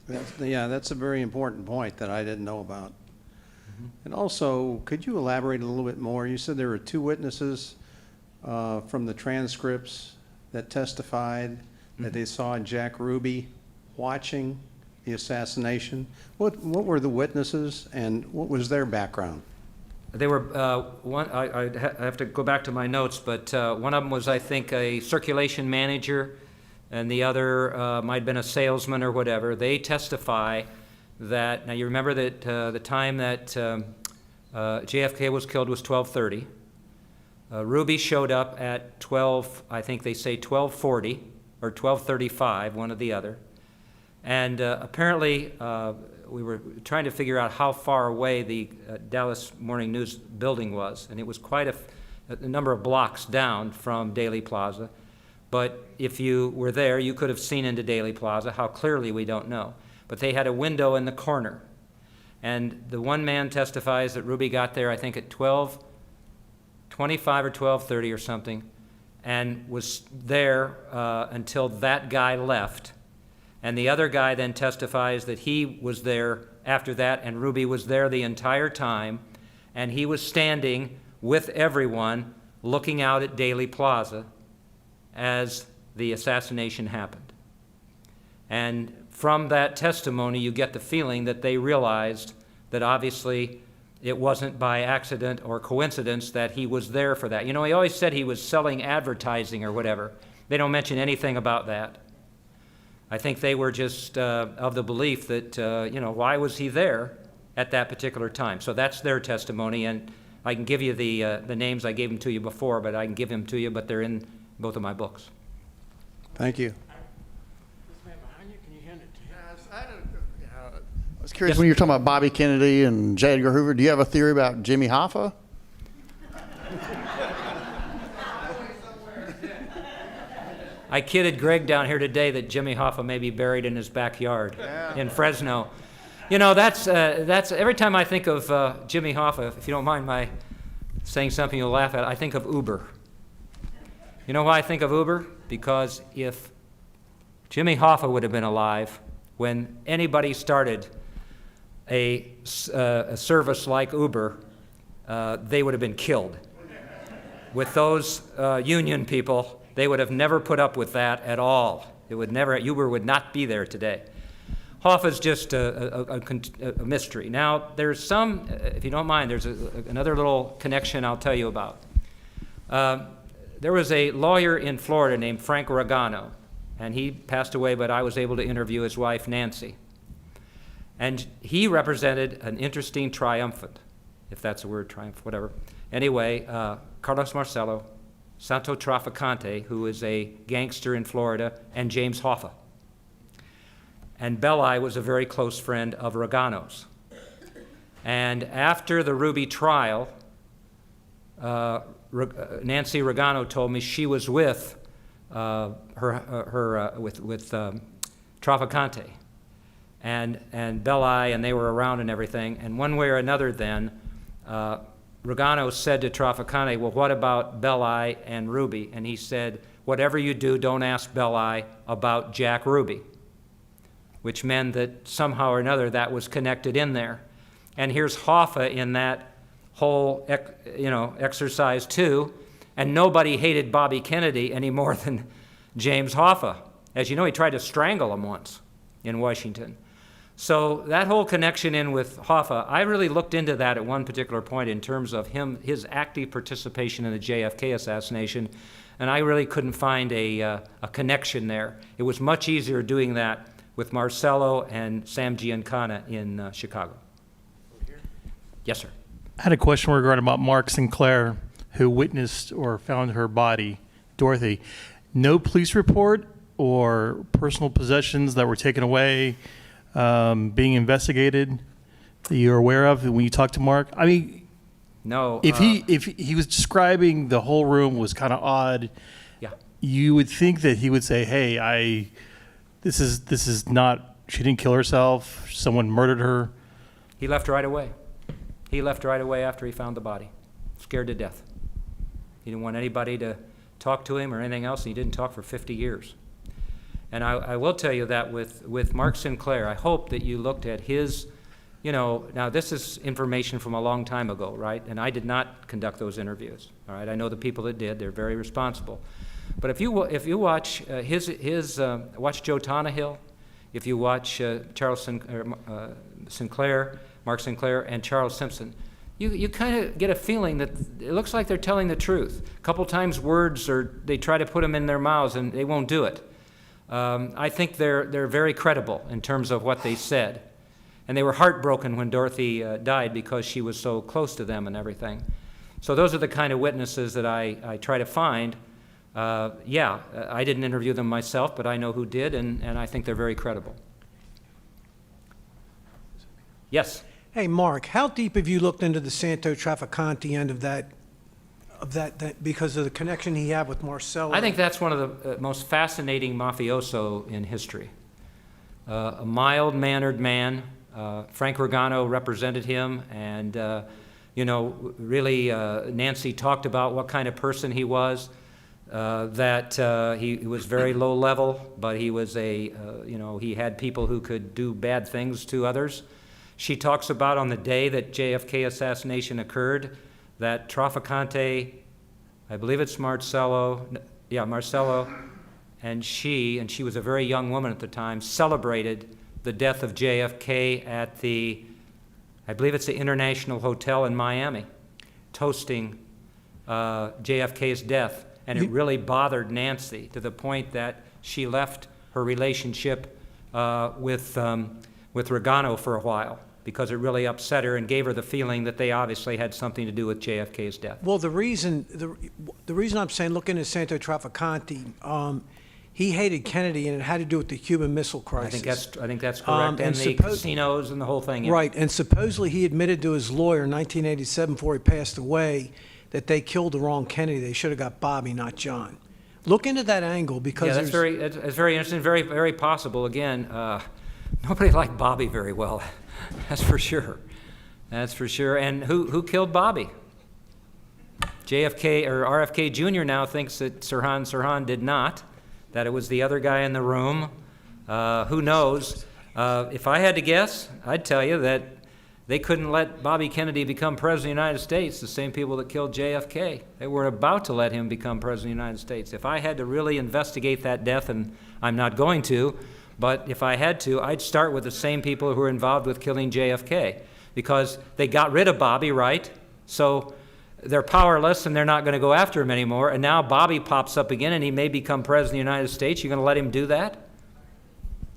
That's a very important point that I didn't know about. Mm-hmm. And also, could you elaborate a little bit more? You said there were 2 witnesses from the transcripts that testified that they saw Jack Ruby watching the assassination. What were the witnesses, and what was their background? They were I have to go back to my notes, but one of them was, I think, a circulation manager, and the other might have been a salesman or whatever. They testify that, now you remember that the time that JFK was killed was 12:30. Ruby showed up at 12:40 or 12:35, one or the other. And apparently, we were trying to figure out how far away the Dallas Morning News building was, and it was quite a number of blocks down from Daley Plaza. But if you were there, you could have seen into Daley Plaza. How clearly, we don't know. But they had a window in the corner. And the one man testifies that Ruby got there, I think, at 12:25 or 12:30 or something, and was there until that guy left. And the other guy then testifies that he was there after that, and Ruby was there the entire time, and he was standing with everyone looking out at Daley Plaza as the assassination happened. And from that testimony, you get the feeling that they realized that obviously it wasn't by accident or coincidence that he was there for that. You know, he always said he was selling advertising or whatever. They don't mention anything about that. I think they were just of the belief that, you know, why was he there at that particular time? So that's their testimony, and I can give you the names. I gave them to you before, but I can give them to you, but they're in both of my books. Thank you. I was curious, when you're talking about Bobby Kennedy and J. Edgar Hoover, do you have a theory about Jimmy Hoffa? I kidded Greg down here today that Jimmy Hoffa may be buried in his backyard in Fresno. You know, that's every time I think of Jimmy Hoffa, if you don't mind my saying something you'll laugh at, I think of Uber. You know why I think of Uber? Because if Jimmy Hoffa would have been alive when anybody started a service like Uber, they would have been killed. With those union people, they would have never put up with that at all. It would never, Uber would not be there today. Hoffa's just a mystery. Now, there's some, if you don't mind, there's another little connection I'll tell you about. There was a lawyer in Florida named Frank Regano, and he passed away, but I was able to interview his wife, Nancy. And he represented an interesting triumphant, if that's a word, triumph, whatever. Anyway, Carlos Marcello, Santo Trafficante, who is a gangster in Florida, and James Hoffa. And Belli was a very close friend of Regano's. And after the Ruby trial, Nancy Regano told me she was with Trafficante and Belli, and they were around and everything. And one way or another then, Regano said to Trafficante, well, what about Belli and Ruby? And he said, whatever you do, don't ask Belli about Jack Ruby, which meant that somehow or another that was connected in there. And here's Hoffa in that whole exercise too, and nobody hated Bobby Kennedy any more than James Hoffa. As you know, he tried to strangle him once in Washington. So that whole connection in with Hoffa, I really looked into that at one particular point in terms of his active participation in the JFK assassination, and I really couldn't find a connection there. It was much easier doing that with Marcello and Sam Giancana in Chicago. Yes, sir. I had a question regarding about Mark Sinclair, who witnessed or found her body, Dorothy. No police report or personal possessions that were taken away, being investigated that you're aware of when you talk to Mark? I mean, no. If he was describing the whole room was kind of odd, yeah, you would think that he would say, "Hey, this is not. She didn't kill herself. Someone murdered her." He left right away. He left right away after he found the body, scared to death. He didn't want anybody to talk to him or anything else, and he didn't talk for 50 years. And I will tell you that with Mark Sinclair, I hope that you looked at his, now this is information from a long time ago, right? And I did not conduct those interviews, all right? I know the people that did, they're very responsible. But if you watch watch Joe Tannehill, if you watch Sinclair, Mark Sinclair, and Charles Simpson, you kind of get a feeling that it looks like they're telling the truth. A couple times words, or they try to put them in their mouths and they won't do it. I think they're very credible in terms of what they said. And they were heartbroken when Dorothy died because she was so close to them and everything. So those are the kind of witnesses that I try to find. I didn't interview them myself, but I know who did, and I think they're very credible. Yes? Hey, Mark, how deep have you looked into the Santo Trafficante end of that because of the connection he had with Marcello? I think that's one of the most fascinating mafioso in history. A mild-mannered man. Frank Regano represented him, and really Nancy talked about what kind of person he was. That he was very low level, but he was he had people who could do bad things to others. She talks about on the day that JFK assassination occurred, that Trafficante, I believe it's Marcello, Yeah, Marcello, and she was a very young woman at the time, celebrated the death of JFK at the, I believe it's the International Hotel in Miami, toasting JFK's death. And it really bothered Nancy to the point that she left her relationship with Regano for a while, because it really upset her and gave her the feeling that they obviously had something to do with JFK's death. Well, the reason I'm saying look into Santo Trafficante, he hated Kennedy, and it had to do with the Cuban Missile Crisis. I think that's correct, and the casinos and the whole thing. Yeah. Right, and supposedly he admitted to his lawyer in 1987, before he passed away, that they killed the wrong Kennedy. They should have got Bobby, not John. Look into that angle, because yeah, that's very interesting, very, very possible. Again, nobody liked Bobby very well. That's for sure. That's for sure. And who killed Bobby? JFK or RFK Jr. now thinks that Sirhan did not, that it was the other guy in the room. Who knows? If I had to guess, I'd tell you that they couldn't let Bobby Kennedy become president of the United States, the same people that killed JFK. They were about to let him become president of the United States. If I had to really investigate that death, and I'm not going to, but if I had to, I'd start with the same people who were involved with killing JFK, because they got rid of Bobby, right? So they're powerless and they're not going to go after him anymore. And now Bobby pops up again and he may become president of the United States. You're going to let him do that?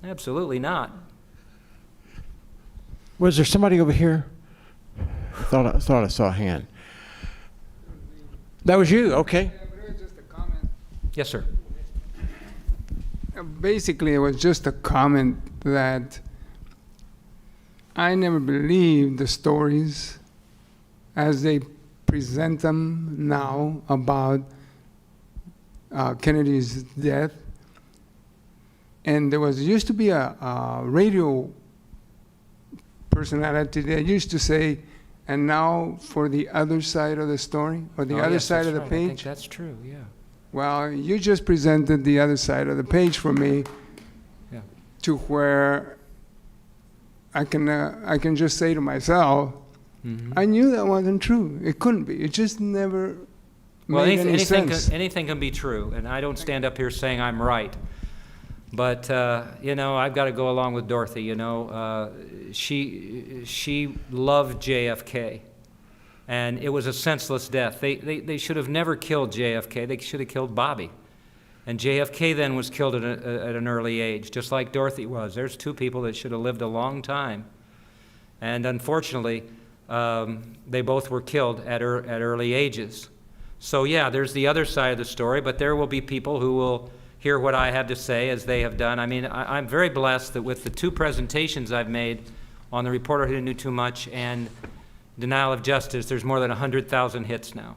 Absolutely not. Was there somebody over here? I thought I saw a hand. That was you, okay. Yes, sir. Basically, it was just a comment that I never believed the stories as they present them now about Kennedy's death. And there used to be a radio personality that used to say, and now for the other side of the story, or the other side of the page. I think that's true, yeah. Well, you just presented the other side of the page for me, yeah, to where I can just say to myself, I knew that wasn't true. It couldn't be. It just never made any sense. Anything can be true, and I don't stand up here saying I'm right. But, you know, I've got to go along with Dorothy, you know. She loved JFK, and it was a senseless death. They should have never killed JFK. They should have killed Bobby. And JFK then was killed at an early age, just like Dorothy was. There's two people that should have lived a long time. And unfortunately, they both were killed at early ages. So, yeah, there's the other side of the story, but there will be people who will hear what I have to say, as they have done. I mean, I'm very blessed that with the two presentations I've made on The Reporter Who Knew Too Much and Denial of Justice, there's more than 100,000 hits now.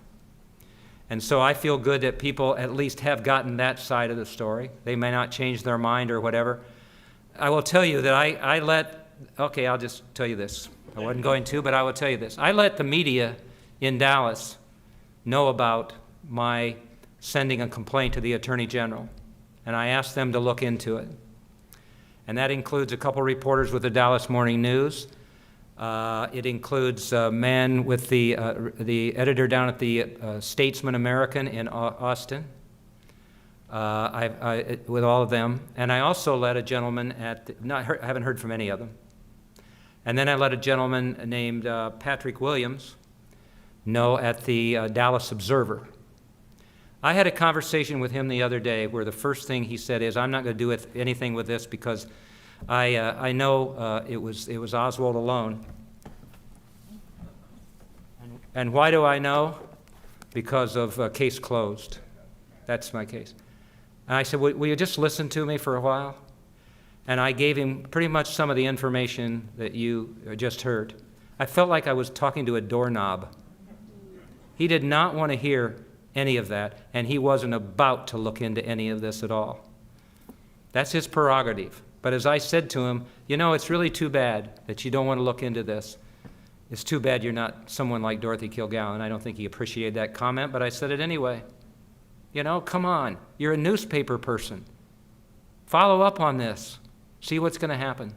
And so I feel good that people at least have gotten that side of the story. They may not change their mind or whatever. I will tell you that okay, I'll just tell you this. I wasn't going to, but I will tell you this. I let the media in Dallas know about my sending a complaint to the Attorney General. And I asked them to look into it. And that includes a couple reporters with the Dallas Morning News. It includes a man with the editor down at the Statesman American in Austin, with all of them. And I also let a gentleman I haven't heard from any of them. And then I let a gentleman named Patrick Williams know at the Dallas Observer. I had a conversation with him the other day where the first thing he said is, I'm not going to do anything with this because I know it was Oswald alone. And why do I know? Because of case closed. That's my case. And I said, will you just listen to me for a while? And I gave him pretty much some of the information that you just heard. I felt like I was talking to a doorknob. He did not want to hear any of that, and he wasn't about to look into any of this at all. That's his prerogative. But as I said to him, you know, it's really too bad that you don't want to look into this. It's too bad you're not someone like Dorothy Kilgallen. I don't think he appreciated that comment, but I said it anyway. You know, come on. You're a newspaper person. Follow up on this. See what's going to happen.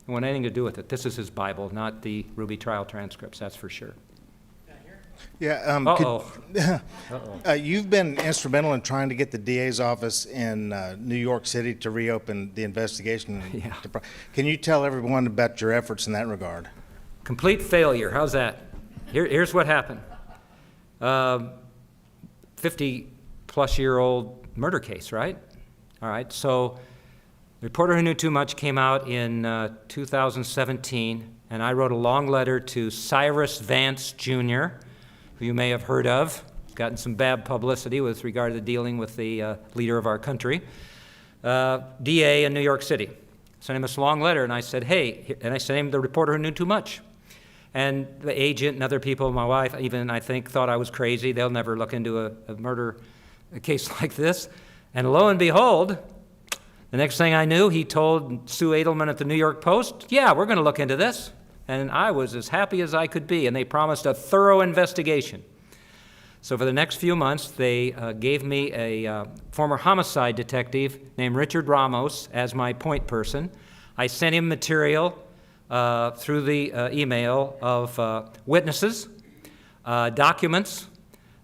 It want anything to do with it. This is his Bible, not the Ruby trial transcripts, that's for sure. Yeah. You've been instrumental in trying to get the DA's office in New York City to reopen the investigation. Yeah. Can you tell everyone about your efforts in that regard? Complete failure. How's that? Here's what happened. 50-plus-year-old murder case, right? All right. So, Reporter Who Knew Too Much came out in 2017, and I wrote a long letter to Cyrus Vance Jr., who you may have heard of, gotten some bad publicity with regard to dealing with the leader of our country, DA in New York City. Sent him this long letter, and I said, hey, and I sent him the Reporter Who Knew Too Much. And the agent and other people, my wife even, I think, thought I was crazy. They'll never look into a murder case like this. And lo and behold, the next thing I knew, he told Sue Edelman at the New York Post, yeah, we're going to look into this. And I was as happy as I could be, and they promised a thorough investigation. So for the next few months, they gave me a former homicide detective named Richard Ramos as my point person. I sent him material through the email of witnesses, documents,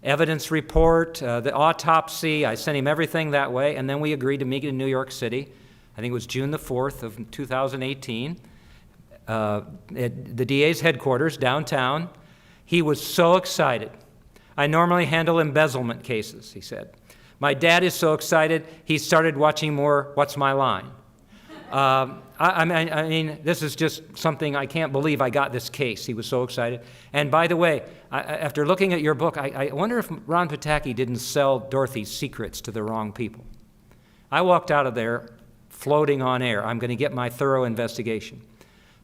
evidence report, the autopsy. I sent him everything that way, and then we agreed to meet in New York City. I think it was June the 4th of 2018. At the DA's headquarters downtown. He was so excited. I normally handle embezzlement cases, he said. My dad is so excited, he started watching more What's My Line. I mean, this is just something I can't believe I got this case. He was so excited. And by the way, after looking at your book, I wonder if Ron Pataki didn't sell Dorothy's secrets to the wrong people. I walked out of there floating on air. I'm going to get my thorough investigation.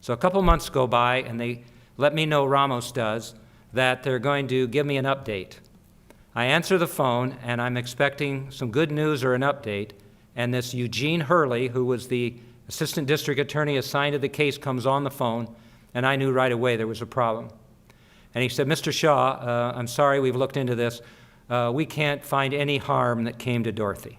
So a couple months go by, and they let me know, Ramos does, that they're going to give me an update. I answer the phone, and I'm expecting some good news or an update, and this Eugene Hurley, who was the assistant district attorney assigned to the case, comes on the phone, and I knew right away there was a problem. And he said, Mr. Shaw, I'm sorry, we've looked into this. We can't find any harm that came to Dorothy.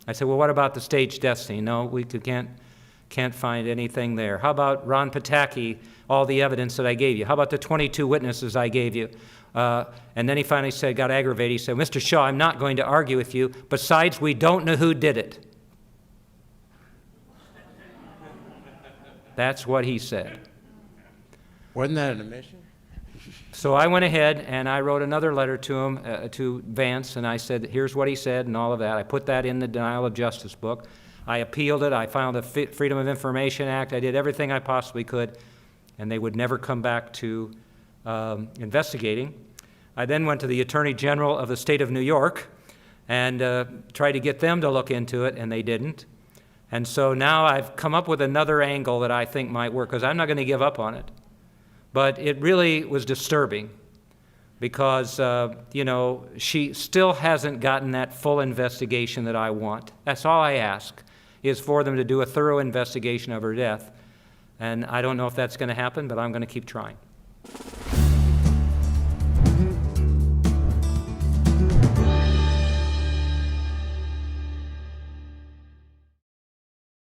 I said, well, what about the staged death scene? No, we can't find anything there. How about Ron Pataki, all the evidence that I gave you? How about the 22 witnesses I gave you? And then he finally said, got aggravated. He said, Mr. Shaw, I'm not going to argue with you. Besides, we don't know who did it. That's what he said. Wasn't that an admission? So I went ahead and I wrote another letter to him, to Vance, and I said, here's what he said and all of that. I put that in the denial of justice book. I appealed it. I filed a Freedom of Information Act. I did everything I possibly could, and they would never come back to investigating. I then went to the Attorney General of the state of New York and tried to get them to look into it, and they didn't. And so now I've come up with another angle that I think might work, because I'm not going to give up on it. But it really was disturbing because, you know, she still hasn't gotten that full investigation that I want. That's all I ask, is for them to do a thorough investigation of her death. And I don't know if that's going to happen, but I'm going to keep trying.